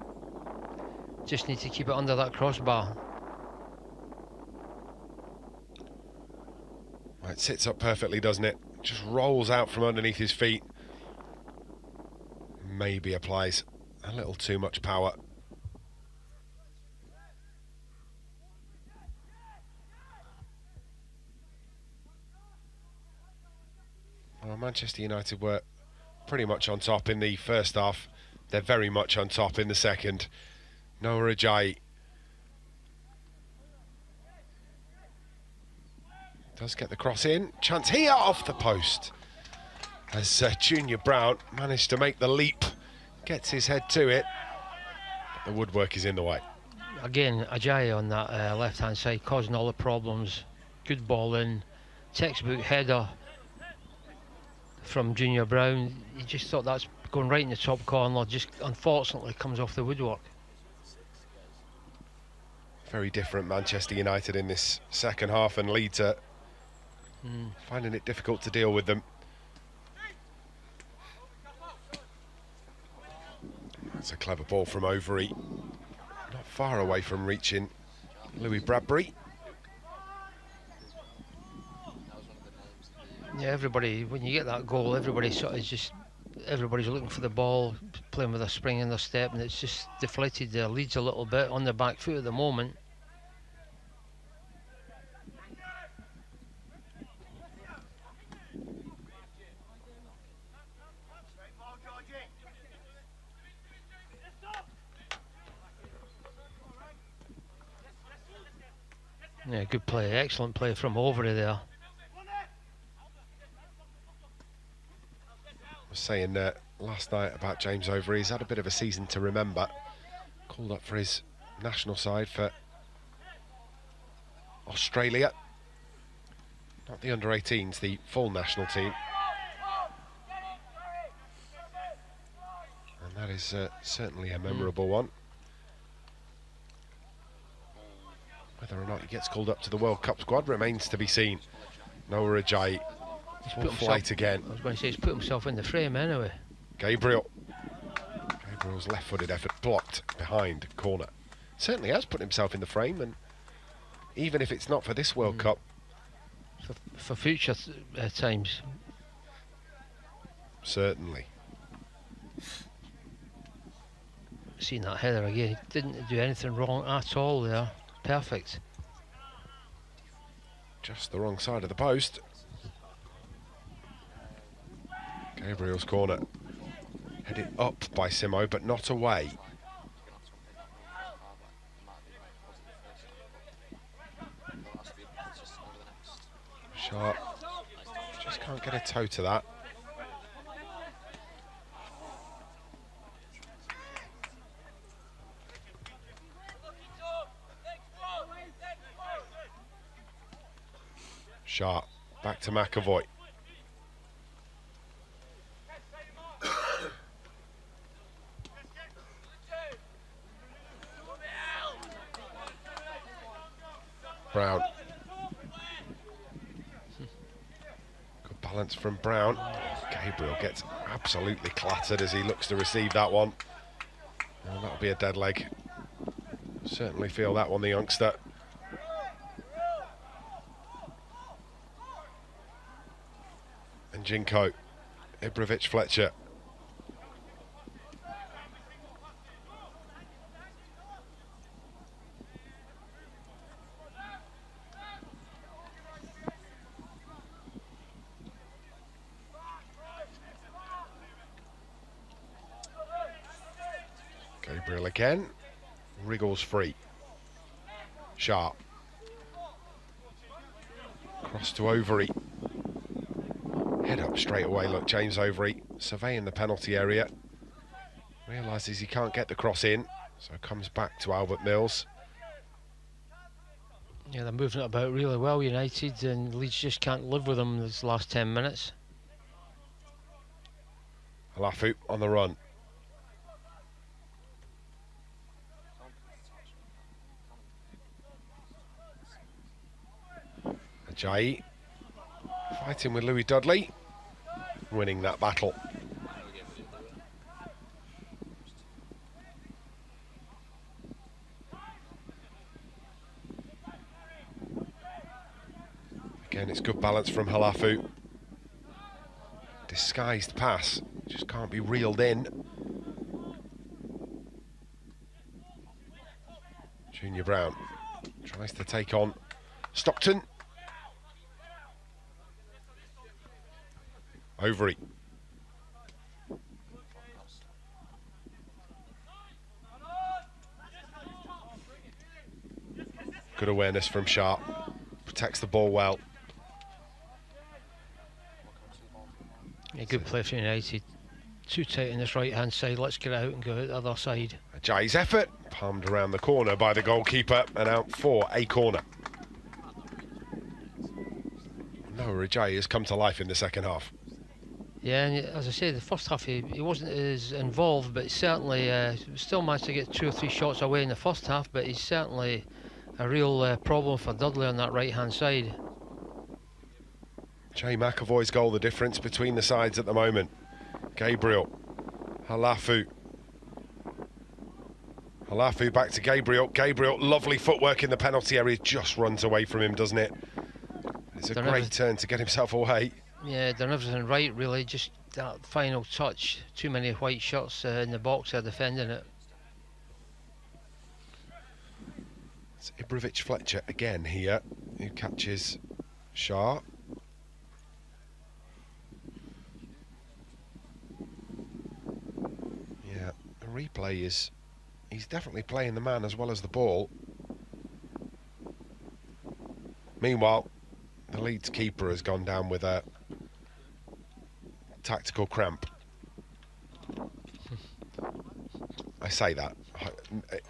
Just need to keep it under that crossbar. It sits up perfectly, doesn't it? Just rolls out from underneath his feet. Maybe applies a little too much power. Well, Manchester United were pretty much on top in the first half. They're very much on top in the second. Noah Ajayi does get the cross in. Chance here off the post. As Junior Brown managed to make the leap. Gets his head to it. But the woodwork is in the way. Again, Ajayi on that left-hand side, causing all the problems. Good ball in. Textbook header from Junior Brown. You just thought that's going right in the top corner. Just unfortunately comes off the woodwork. Very different Manchester United in this second half, and Leeds are finding it difficult to deal with them. That's a clever ball from Overy. Not far away from reaching Louis Bradbury. Yeah, everybody, when you get that goal, everybody sort of just, everybody's looking for the ball, playing with a spring in their step, and it's just deflated their Leeds a little bit on the back foot at the moment. Yeah, good play, excellent play from Overy there. I was saying last night about James Overy, he's had a bit of a season to remember. Called up for his national side for Australia. Not the under-18s, the full national team. And that is certainly a memorable one. Whether or not he gets called up to the World Cup squad remains to be seen. Noah Ajayi, full flight again. I was going to say he's put himself in the frame anyway. Gabriel's left-footed effort blocked behind corner. Certainly has put himself in the frame, and even if it's not for this World Cup, for future times. Certainly. Seen that header again. He didn't do anything wrong at all there. Perfect. Just the wrong side of the post. Gabriel's corner. Headed up by Simo, but not away. Sharp. Just can't get a toe to that. Sharp. Back to McAvoy. Brown. Good balance from Brown. Gabriel gets absolutely clattered as he looks to receive that one. Well, that'll be a dead leg. Certainly feel that one, the youngster. And Jinko. Ibrovic Fletcher. Gabriel again. wriggles free. Sharp. Cross to Overy. Head up straight away, look, James Overy surveying the penalty area. Realises he can't get the cross in, so comes back to Albert Mills. Yeah, they're moving it about really well, United, and Leeds just can't live with them this last 10 minutes. Alafu on the run. Ajayi fighting with Louis Dudley, winning that battle. Again, it's good balance from Halafu. Disguised pass, just can't be reeled in. Junior Brown tries to take on Stockton. Overy. Good awareness from Sharp. Protects the ball well. Yeah, good play for United. Too tight on this right hand side. Let's get out and go out the other side. Ajayi's effort palmed around the corner by the goalkeeper and out for a corner. Noah Ajayi has come to life in the second half. Yeah, and as I said, the first half he wasn't as involved, but certainly still managed to get 2 or 3 shots away in the first half. But he's certainly a real problem for Dudley on that right hand side. Jay McAvoy's goal, the difference between the sides at the moment. Gabriel, Halafu. Halafu back to Gabriel. Gabriel, lovely footwork in the penalty area, just runs away from him, doesn't it? It's a great turn to get himself away. Yeah, done everything right, really. Just that final touch. Too many white shirts in the box are defending it. It's Ibrovic Fletcher again here, who catches Sharp. Yeah, the replay is... he's definitely playing the man as well as the ball. Meanwhile, the Leeds keeper has gone down with a tactical cramp. I say that.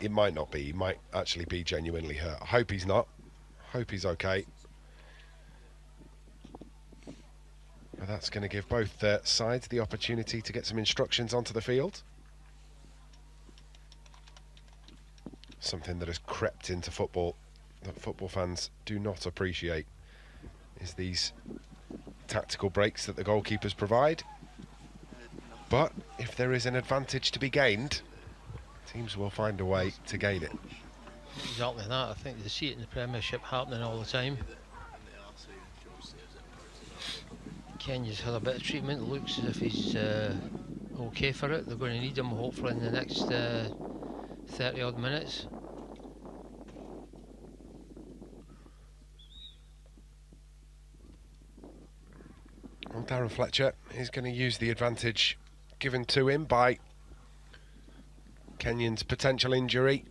It might not be. He might actually be genuinely hurt. I hope he's not. I hope he's okay. But that's going to give both sides the opportunity to get some instructions onto the field. Something that has crept into football that football fans do not appreciate is these tactical breaks that the goalkeepers provide. But if there is an advantage to be gained, teams will find a way to gain it. Exactly that. I think they see it in the Premiership happening all the time. Kenya's had a bit of treatment. It looks as if he's okay for it. They're going to need him hopefully in the next 30 odd minutes. Well, Darren Fletcher is going to use the advantage given to him by Kenyon's potential injury.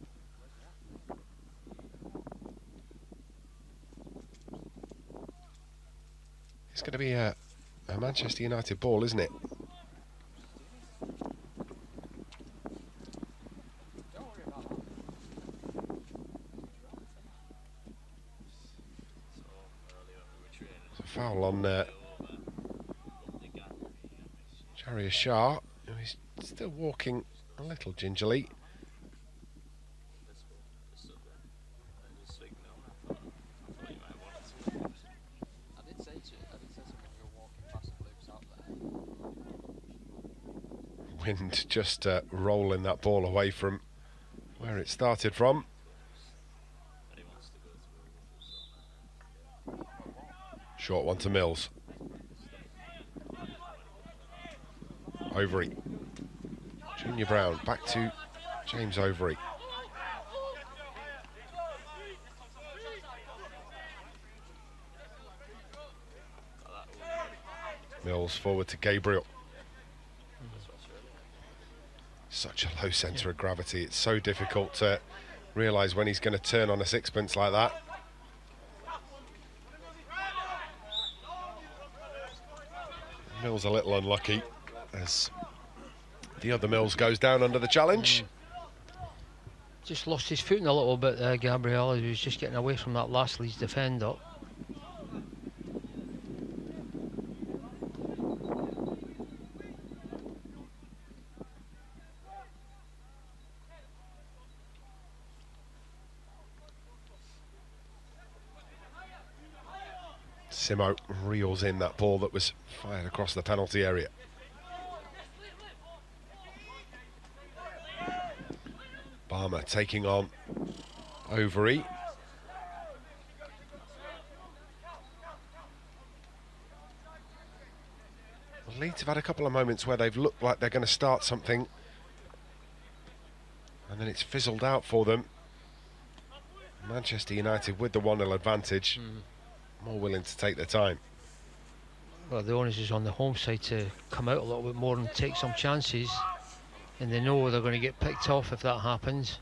It's going to be a Manchester United ball, isn't it? It's a foul on Jarius Shah, who is still walking a little gingerly. Wind just rolling that ball away from where it started from. Short one to Mills. Overy. Junior Brown back to James Overy. Mills forward to Gabriel. Such a low centre of gravity. It's so difficult to realise when he's going to turn on a sixpence like that. Mills a little unlucky as the other Mills goes down under the challenge. Just lost his footing a little bit there, Gabriel. He was just getting away from that last Leeds defender. Simo reels in that ball that was fired across the penalty area. Barmer taking on Overy. Well, Leeds have had a couple of moments where they've looked like they're going to start something, and then it's fizzled out for them. Manchester United with the 1-0 advantage, more willing to take their time. Well, the onus is on the home side to come out a little bit more and take some chances, and they know they're going to get picked off if that happens.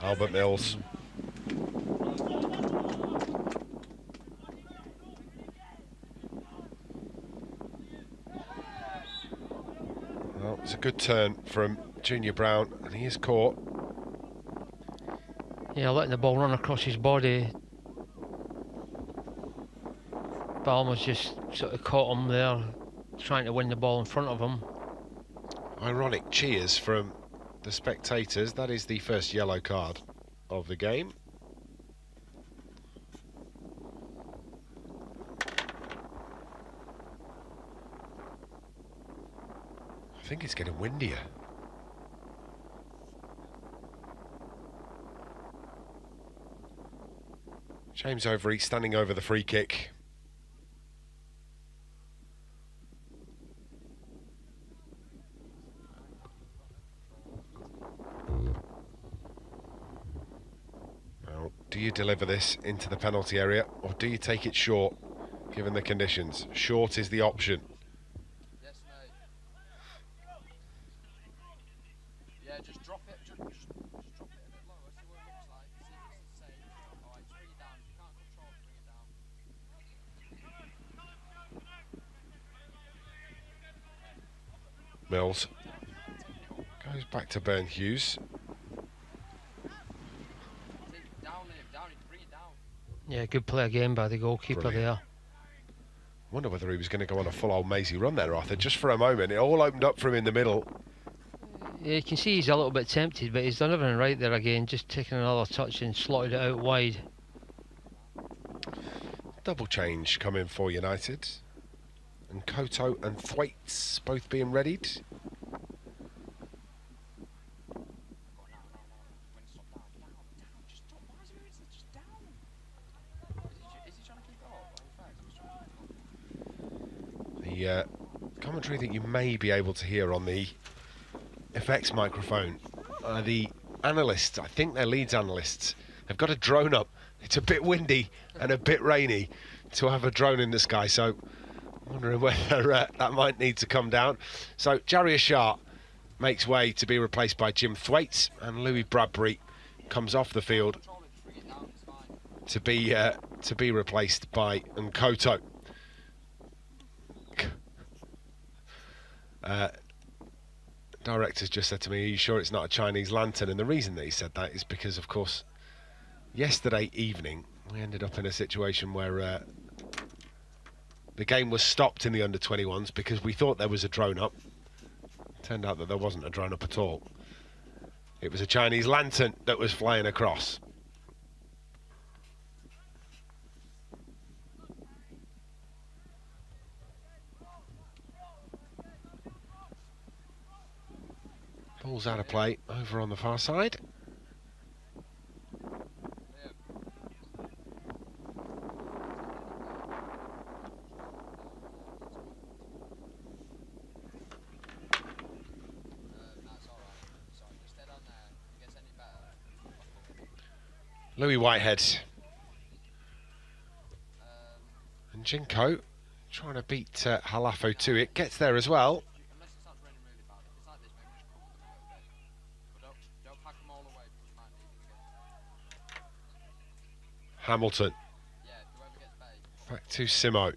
Albert Mills. Well, it's a good turn from Junior Brown, and he is caught. Yeah, letting the ball run across his body. Balmer's just sort of caught him there, trying to win the ball in front of him. Ironic cheers from the spectators. That is the first yellow card of the game. I think it's getting windier. James Overy standing over the free kick. Now, do you deliver this into the penalty area, or do you take it short, given the conditions? Short is the option. Yes, mate. Yeah, just drop it. Just drop it a bit lower. See what it looks like. See if it's the same. Alright, just bring it down. If you can't control it, bring it down. Mills goes back to Ben Hughes. Yeah, good play again by the goalkeeper. Brilliant. There. Wonder whether he was going to go on a full old mazy run there, Arthur. Just for a moment, it all opened up for him in the middle. Yeah, you can see he's a little bit tempted, but he's done everything right there again, just taking another touch and slotted it out wide. Double change coming for United. And Koto and Thwaites both being readied. The commentary that you may be able to hear on the FX microphone, the analysts, I think they're Leeds analysts, have got a drone up. It's a bit windy and a bit rainy to have a drone in the sky, so I'm wondering whether that might need to come down. So Jarius Shah makes way to be replaced by Jim Thwaites, and Louis Bradbury comes off the field to be replaced by Nkoto. Director's just said to me, are you sure it's not a Chinese lantern? And the reason that he said that is because, of course, yesterday evening we ended up in a situation where the game was stopped in the under-21s because we thought there was a drone up. Turned out that there wasn't a drone up at all. It was a Chinese lantern that was flying across. Ball's out of play over on the far side. Louis Whitehead. And Jinko trying to beat Halafo to it. Gets there as well. Unless it starts raining really bad, if it's like this, maybe just cover them a little bit. But don't pack them all away because you might need them again. Hamilton. Yeah, whoever gets bait. Back to Simo.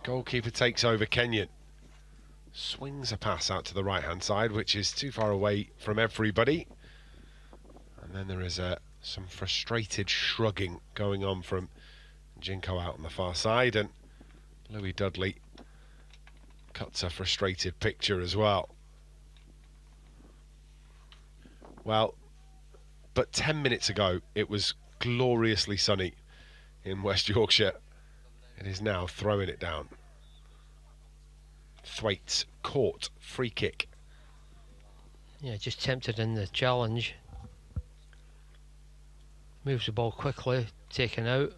Goalkeeper takes over Kenyon. Swings a pass out to the right-hand side, which is too far away from everybody. And then there is some frustrated shrugging going on from Jinko out on the far side, and Louis Dudley cuts a frustrated picture as well. Well, but 10 minutes ago it was gloriously sunny in West Yorkshire. It is now throwing it down. Thwaites caught, free kick. Yeah, just tempted in the challenge. Moves the ball quickly, taken out.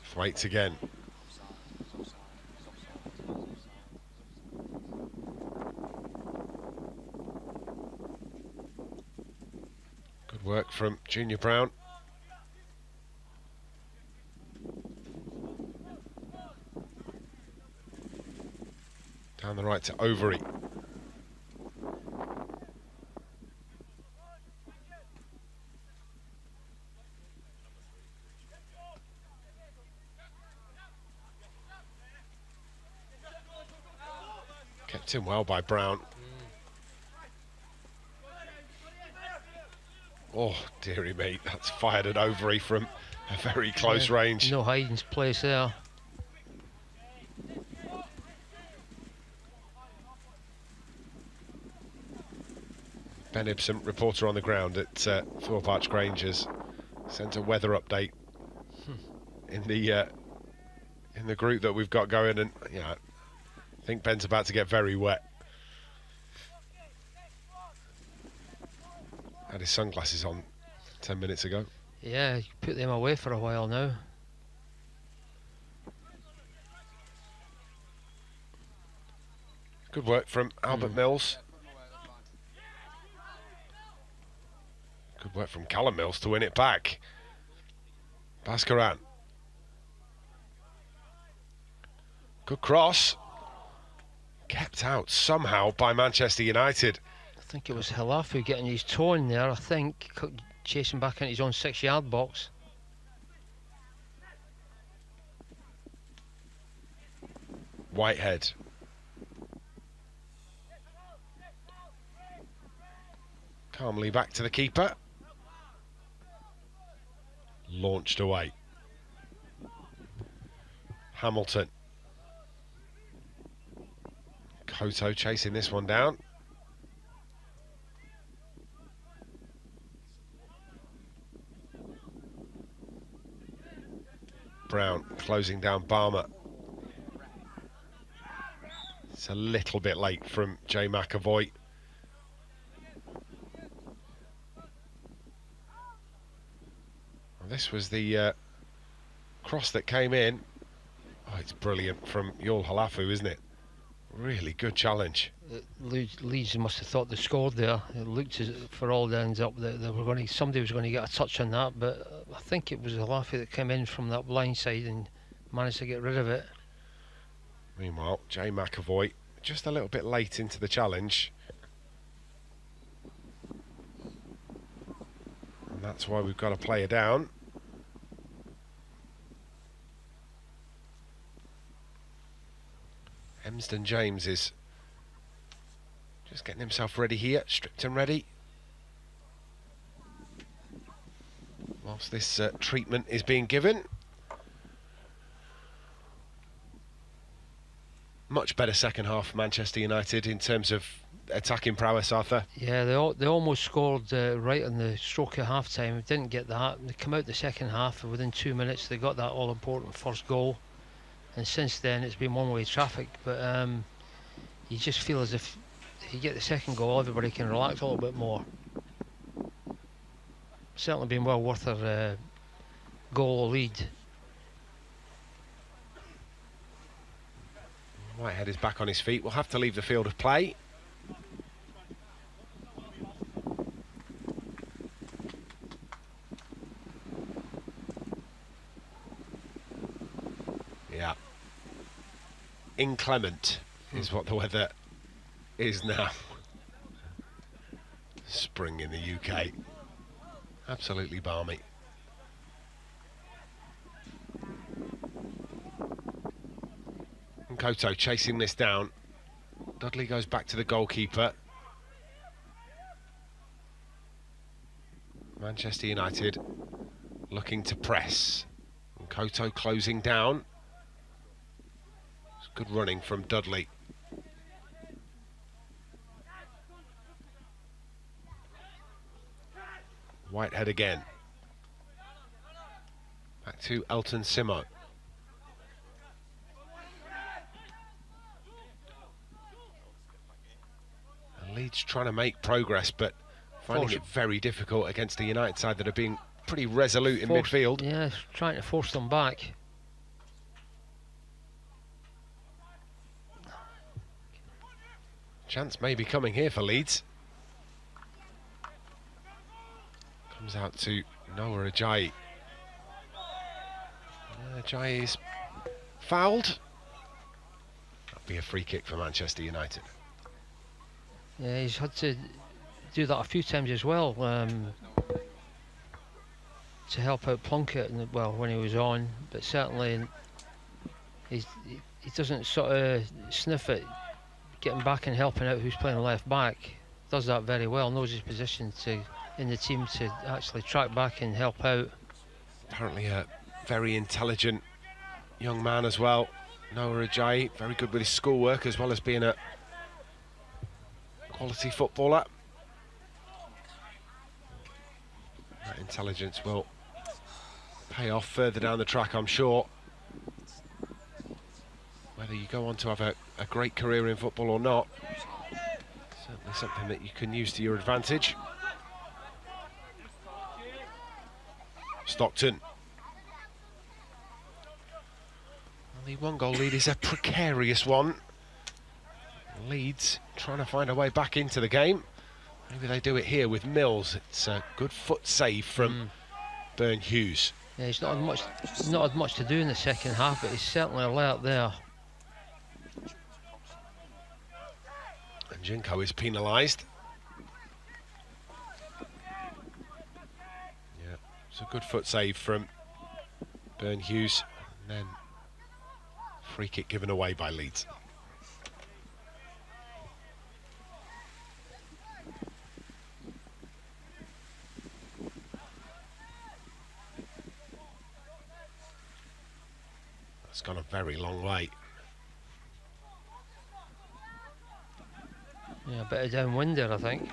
Thwaites again. Good work from Junior Brown. Down the right to Overy. Kept in well by Brown. Oh, dearie me, that's fired at Overy from a very close range. No hiding place there. Ben Ibsen, reporter on the ground at Thorpe Arch Grange, has sent a weather update in the group that we've got going, and yeah, I think Ben's about to get very wet. Had his sunglasses on 10 minutes ago. Yeah, you put them away for a while now. Good work from Albert Mills. Good work from Callum Mills to win it back. Baskaran. Good cross. Kept out somehow by Manchester United. I think it was Halafu getting his toe in there, I think, chasing back into his own 6-yard box. Whitehead. Calmly back to the keeper. Launched away. Hamilton. Koto chasing this one down. Brown closing down Barmer. It's a little bit late from Jay McAvoy. Well, this was the cross that came in. Oh, it's brilliant from Yul Halafu, isn't it? Really good challenge. Leeds must have thought they scored there. It looked as for all the ends up that they were going to, somebody was going to get a touch on that, but I think it was Halafu that came in from that blind side and managed to get rid of it. Meanwhile, Jay McAvoy just a little bit late into the challenge. And that's why we've got to play it down. Emsden James is just getting himself ready here, stripped and ready. Whilst this treatment is being given. Much better second half for Manchester United in terms of attacking prowess, Arthur. Yeah, they almost scored right on the stroke of half time. Didn't get that. They come out the second half and within 2 minutes they got that all important first goal. And since then it's been one-way traffic, but you just feel as if you get the second goal, everybody can relax a little bit more. Certainly been well worth a goal lead. Whitehead is back on his feet. Will have to leave the field of play. Yeah. Inclement is what the weather is now. Spring in the UK. Absolutely balmy. And Koto chasing this down. Dudley goes back to the goalkeeper. Manchester United looking to press. And Koto closing down. It's good running from Dudley. Whitehead again. Back to Elton Simo. And Leeds trying to make progress, but finding it very difficult against the United side that are being pretty resolute in midfield. Yeah, trying to force them back. Chance may be coming here for Leeds. Comes out to Noah Ajayi. Ajayi is fouled. That'll be a free kick for Manchester United. Yeah, he's had to do that a few times as well, to help out Plunkett, well, when he was on, but certainly he doesn't sort of sniff at getting back and helping out who's playing left back. Does that very well, knows his position in the team to actually track back and help out. Apparently a very intelligent young man as well, Noah Ajayi, very good with his schoolwork as well as being a quality footballer. That intelligence will pay off further down the track, I'm sure. Whether you go on to have a great career in football or not, certainly something that you can use to your advantage. Stockton. Well, the one-goal lead is a precarious one. Leeds trying to find a way back into the game. Maybe they do it here with Mills. It's a good foot save from Burn Hughes. Yeah, he's not had much to do in the second half, but he's certainly alert there. And Jinko is penalised. Yeah, it's a good foot save from Burn Hughes. And then free kick given away by Leeds. It's gone a very long way. Yeah, a bit of downwind there, I think.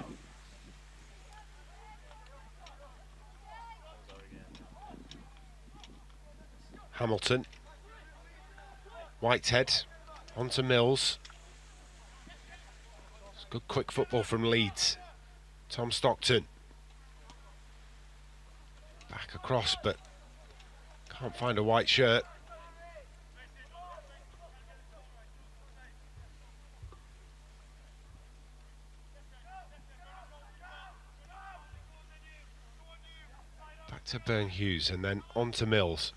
Hamilton. Whitehead. On to Mills. It's good quick football from Leeds. Tom Stockton. Back across, but can't find a white shirt. To Burn Hughes and then on to Mills.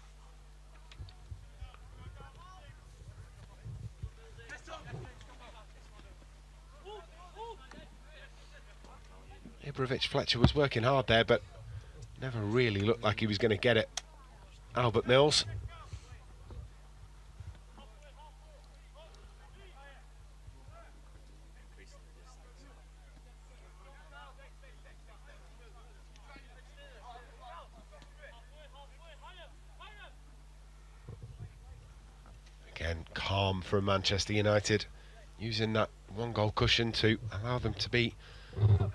Ibrovic Fletcher was working hard there, but never really looked like he was going to get it. Albert Mills. Again, calm from Manchester United, using that one-goal cushion to allow them to be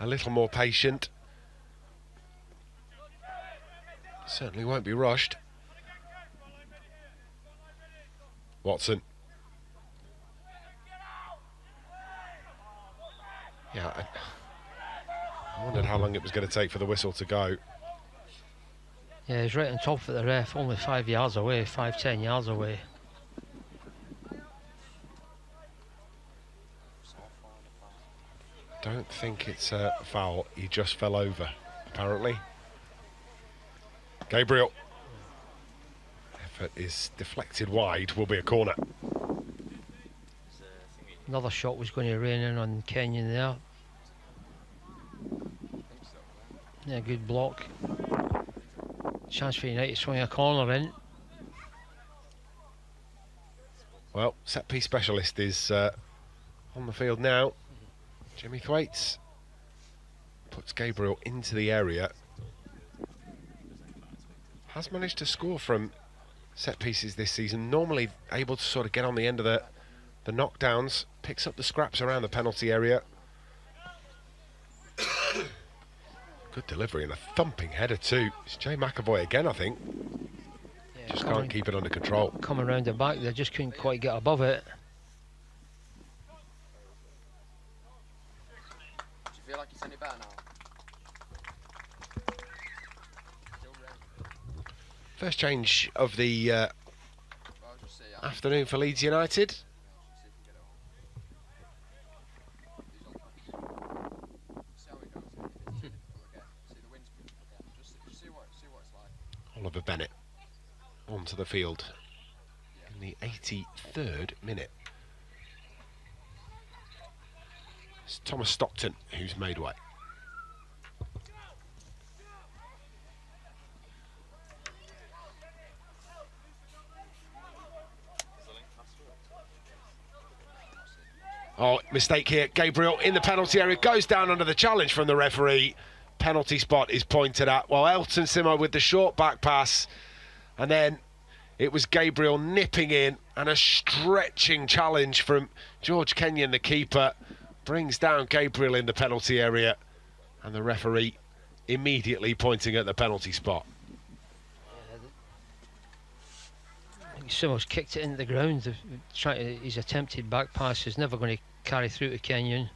a little more patient. Certainly won't be rushed. Watson. Yeah, I wondered how long it was going to take for the whistle to go. Yeah, he's right on top of the ref, only 5 yards away, 5-10 yards away. don't think it's a foul. He just fell over, apparently. Gabriel. Effort is deflected wide, will be a corner. Another shot was going to rain in on Kenyon there. Yeah, good block. Chance for United to swing a corner in. Well, set piece specialist is on the field now. Jimmy Thwaites puts Gabriel into the area. Has managed to score from set pieces this season. Normally able to sort of get on the end of the knockdowns. Picks up the scraps around the penalty area. Good delivery and a thumping header too. It's Jay McAvoy again, I think. Yeah, just can't keep it under control. Coming round the back, they just couldn't quite get above it. Do you feel like it's any better now? First change of the afternoon for Leeds United. Oliver Bennett onto the field in the 83rd minute. It's Thomas Stockton who's made way. Oh, mistake here. Gabriel in the penalty area, goes down under the challenge from the referee. Penalty spot is pointed at. Well, Elton Simo with the short back pass. And then it was Gabriel nipping in, and a stretching challenge from George Kenyon, the keeper, brings down Gabriel in the penalty area. And the referee immediately pointing at the penalty spot. Simo's kicked it into the ground. His attempted back pass is never going to carry through to Kenyon.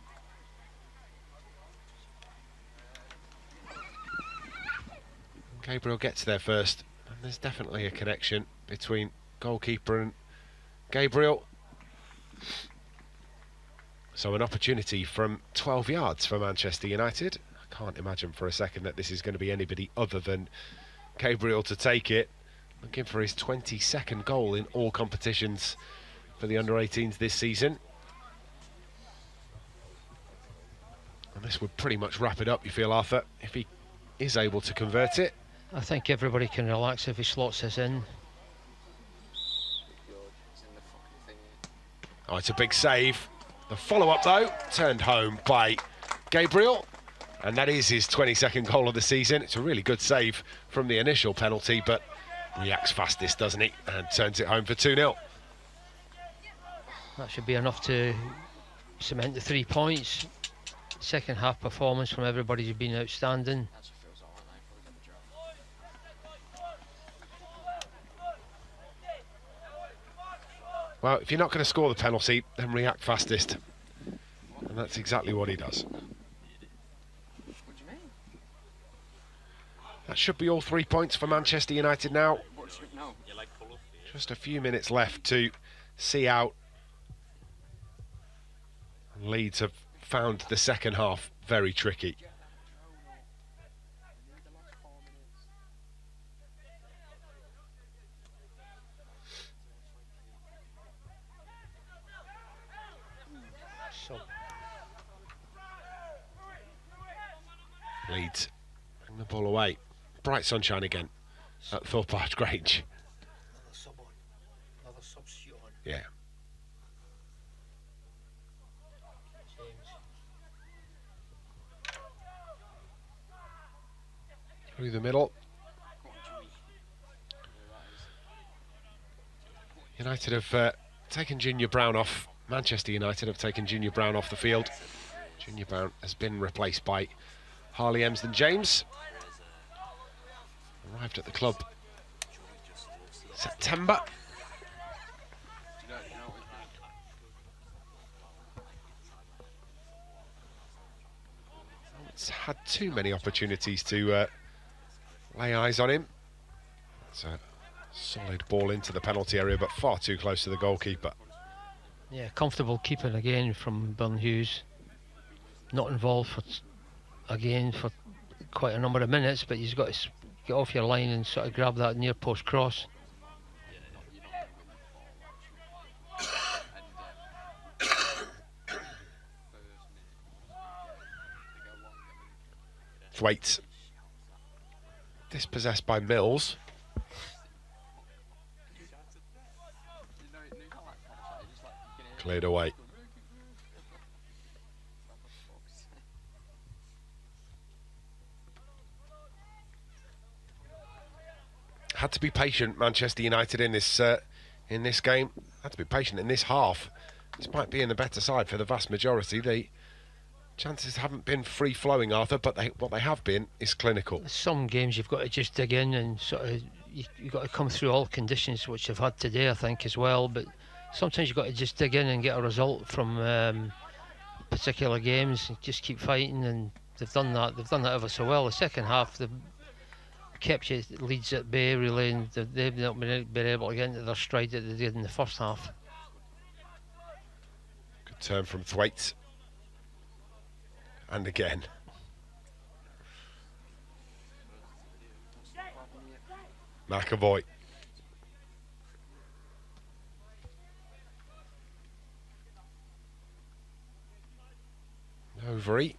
Gabriel gets there first, and there's definitely a connection between goalkeeper and Gabriel. So an opportunity from 12 yards for Manchester United. I can't imagine for a second that this is going to be anybody other than Gabriel to take it. Looking for his 22nd goal in all competitions for the under-18s this season. And this would pretty much wrap it up, you feel, Arthur, if he is able to convert it. I think everybody can relax if he slots this in. Oh, it's a big save. The follow-up, though, turned home by Gabriel. And that is his 22nd goal of the season. It's a really good save from the initial penalty, but reacts fastest, doesn't he? And turns it home for 2-0. That should be enough to cement the 3 points. Second half performance from everybody has been outstanding. Well, if you're not going to score the penalty, then react fastest. And that's exactly what he does. What do you mean? That should be all 3 points for Manchester United now. What do you know? Just a few minutes left to see out. Leeds have found the second half very tricky. Leeds bring the ball away. Bright sunshine again at Thorpe Arch Grange. Another substitute on. Yeah. Through the middle. United have taken Junior Brown off. Manchester United have taken Junior Brown off the field. Junior Brown has been replaced by Harley Emsden James. Arrived at the club September. It's had too many opportunities to lay eyes on him. It's a solid ball into the penalty area, but far too close to the goalkeeper. Yeah, comfortable keeping again from Burn Hughes. not involved for quite a number of minutes, but you've got to get off your line and sort of grab that near post cross. Thwaites. Dispossessed by Mills. Cleared away. Had to be patient, Manchester United, in this game. Had to be patient in this half. Despite being the better side for the vast majority, the chances haven't been free-flowing, Arthur, but what they have been is clinical. Some games you've got to just dig in and sort of you've got to come through all conditions, which you've had today, I think, as well. But sometimes you've got to just dig in and get a result from particular games and just keep fighting, and they've done that. They've done that ever so well. The second half, they've kept Leeds at bay, really, and they've not been able to get into their stride that they did in the first half. Good turn from Thwaites. And again. McAvoy. Overy.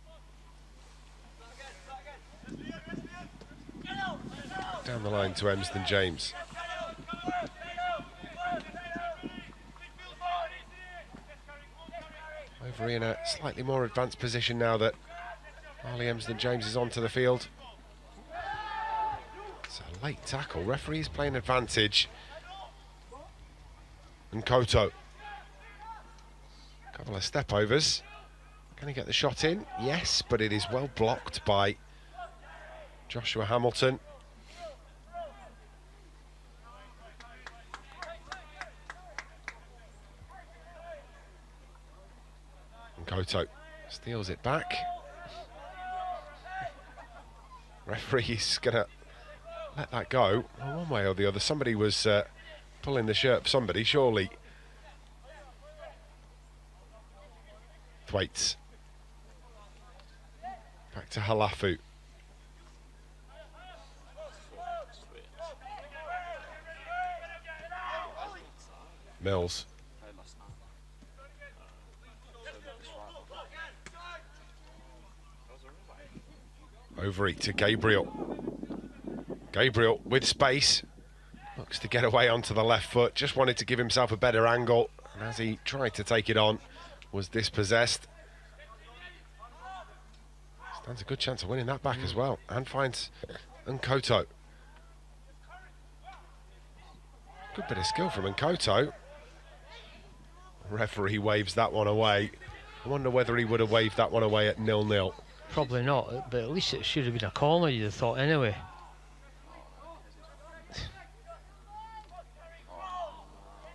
Down the line to Emsden James. Overy in a slightly more advanced position now that Harley Emsden James is onto the field. It's a late tackle. Referee's playing advantage. And Koto. Couple of step overs. Can he get the shot in? Yes, but it is well blocked by Joshua Hamilton. And Koto steals it back. Referee's going to let that go. Well, one way or the other. Somebody was pulling the shirt for somebody, surely. Thwaites. Back to Halafu. Mills. Overy to Gabriel. Gabriel with space. Looks to get away onto the left foot. Just wanted to give himself a better angle. And as he tried to take it on, was dispossessed. Stands a good chance of winning that back as well. And finds Nkoto. Good bit of skill from Nkoto. Referee waves that one away. I wonder whether he would have waved that one away at 0-0. Probably not, but at least it should have been a corner, you'd have thought, anyway.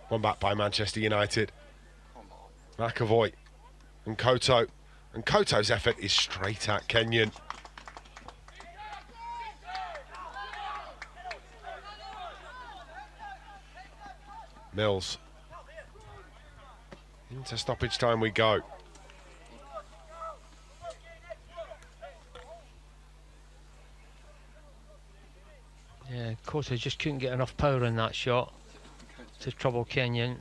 One back by Manchester United. McAvoy and Koto. And Koto's effort is straight at Kenyon. Mills. Into stoppage time we go. Yeah, Koto just couldn't get enough power in that shot to trouble Kenyon.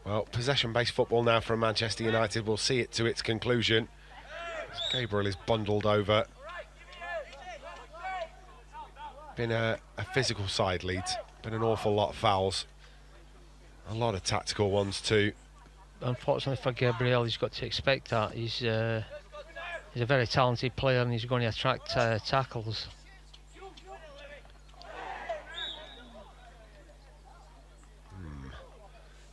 Well, possession-based football now from Manchester United. We'll see it to its conclusion. Gabriel is bundled over. Been a physical side, Leeds. Been an awful lot of fouls. A lot of tactical ones too. Unfortunately for Gabriel, he's got to expect that. He's a very talented player and he's going to attract tackles.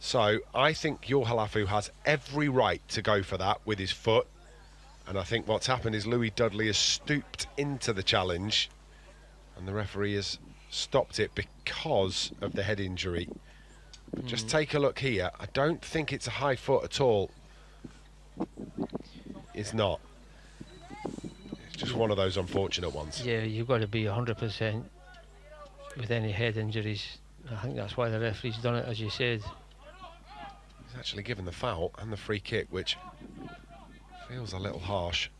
So I think Halafu has every right to go for that with his foot. And I think what's happened is Louis Dudley has stooped into the challenge and the referee has stopped it because of the head injury. But just take a look here. I don't think it's a high foot at all. It's not. Just one of those unfortunate ones. Yeah, you've got to be 100% with any head injuries. I think that's why the referee's done it, as you said. He's actually given the foul and the free kick, which feels a little harsh.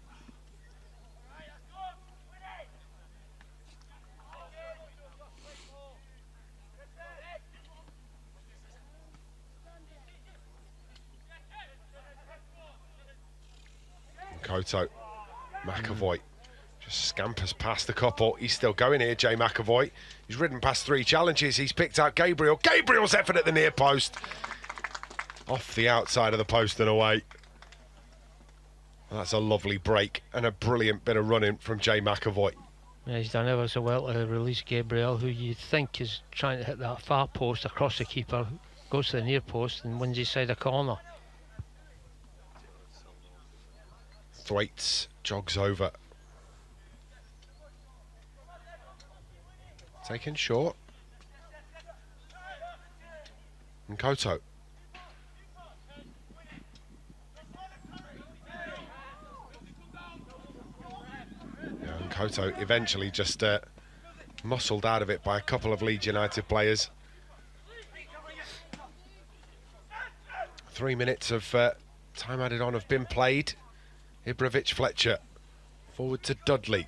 Koto, McAvoy just scampers past the couple. He's still going here, Jay McAvoy. He's ridden past 3 challenges. He's picked out Gabriel. Gabriel's effort at the near post. Off the outside of the post and away. That's a lovely break and a brilliant bit of running from Jay McAvoy. Yeah, he's done ever so well to release Gabriel, who you think is trying to hit that far post across the keeper, goes to the near post and wins his side of corner. Thwaites jogs over. Taken short. And Koto. Yeah, and Koto eventually just muscled out of it by a couple of Leeds United players. 3 minutes of time added on have been played. Ibrovic Fletcher forward to Dudley.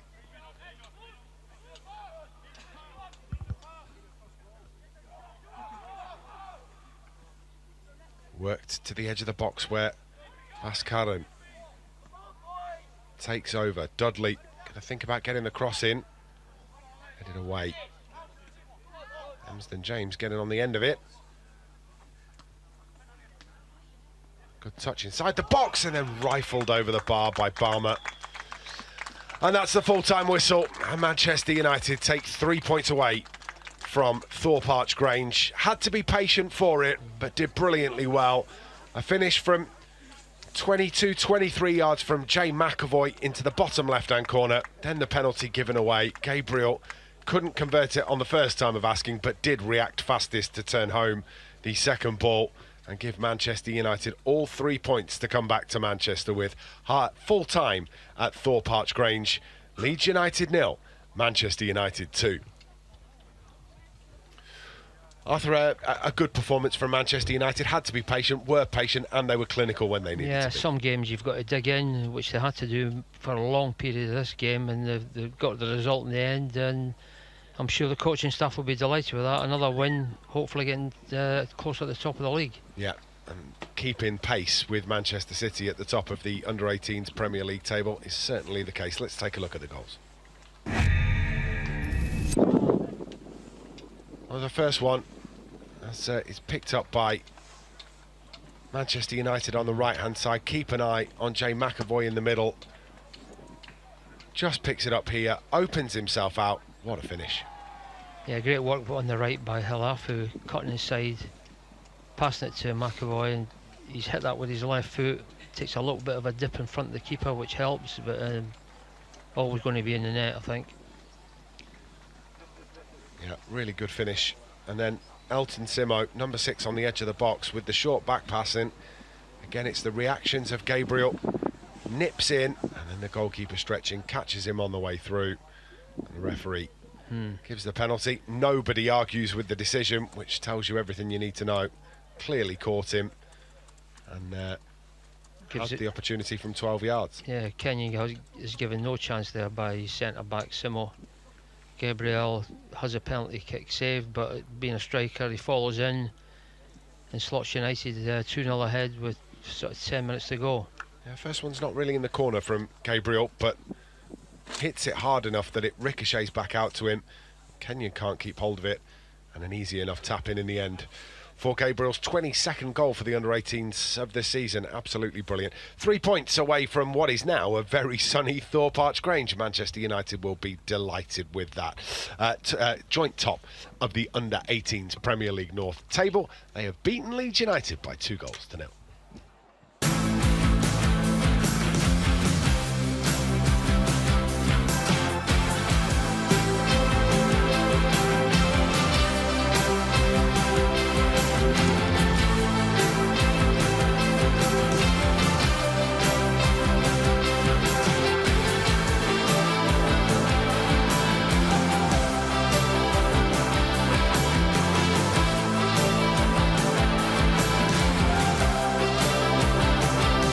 Worked to the edge of the box where Askaran takes over. Dudley going to think about getting the cross in. Headed away. Amsden James getting on the end of it. Good touch inside the box and then rifled over the bar by Barmer. And that's the full-time whistle. And Manchester United take 3 points away from Thorpe Arch Grange. Had to be patient for it, but did brilliantly well. A finish from 23 yards from Jay McAvoy into the bottom left-hand corner. Then the penalty given away. Gabriel couldn't convert it on the first time of asking, but did react fastest to turn home the second ball and give Manchester United all 3 points to come back to Manchester with. Full time at Thorpe Arch Grange. Leeds United 0, Manchester United 2. Arthur, a good performance from Manchester United. Had to be patient, were patient, and they were clinical when they needed to be. Yeah, some games you've got to dig in, which they had to do for a long period of this game, and they've got the result in the end, and I'm sure the coaching staff will be delighted with that. Another win, hopefully getting closer to the top of the league. Yeah, and keeping pace with Manchester City at the top of the Under-18s Premier League table is certainly the case. Let's take a look at the goals. Well, the first one is picked up by Manchester United on the right-hand side. Keep an eye on Jay McAvoy in the middle. Just picks it up here, opens himself out. What a finish. Yeah, great work on the right by Hilaf, who cutting his side, passing it to McAvoy, and he's hit that with his left foot. Takes a little bit of a dip in front of the keeper, which helps, but always going to be in the net, I think. Yeah, really good finish. And then Elton Simo, number 6 on the edge of the box with the short back passing. Again, it's the reactions of Gabriel. Nips in, and then the goalkeeper stretching, catches him on the way through. And the referee gives the penalty. Nobody argues with the decision, which tells you everything you need to know. Clearly caught him, and has the opportunity from 12 yards. Yeah, Kenyon is given no chance there by his centre-back, Simo. Gabriel has a penalty kick saved, but being a striker, he follows in and slots United 2-0 ahead with sort of 10 minutes to go. Yeah, first one's not really in the corner from Gabriel, but hits it hard enough that it ricochets back out to him. Kenyon can't keep hold of it, and an easy enough tap in the end for Gabriel's 22nd goal for the Under-18s of this season. Absolutely brilliant. 3 points away from what is now a very sunny Thorpe Arch Grange. Manchester United will be delighted with that. Joint top of the Under-18s Premier League North table. They have beaten Leeds United by 2-0.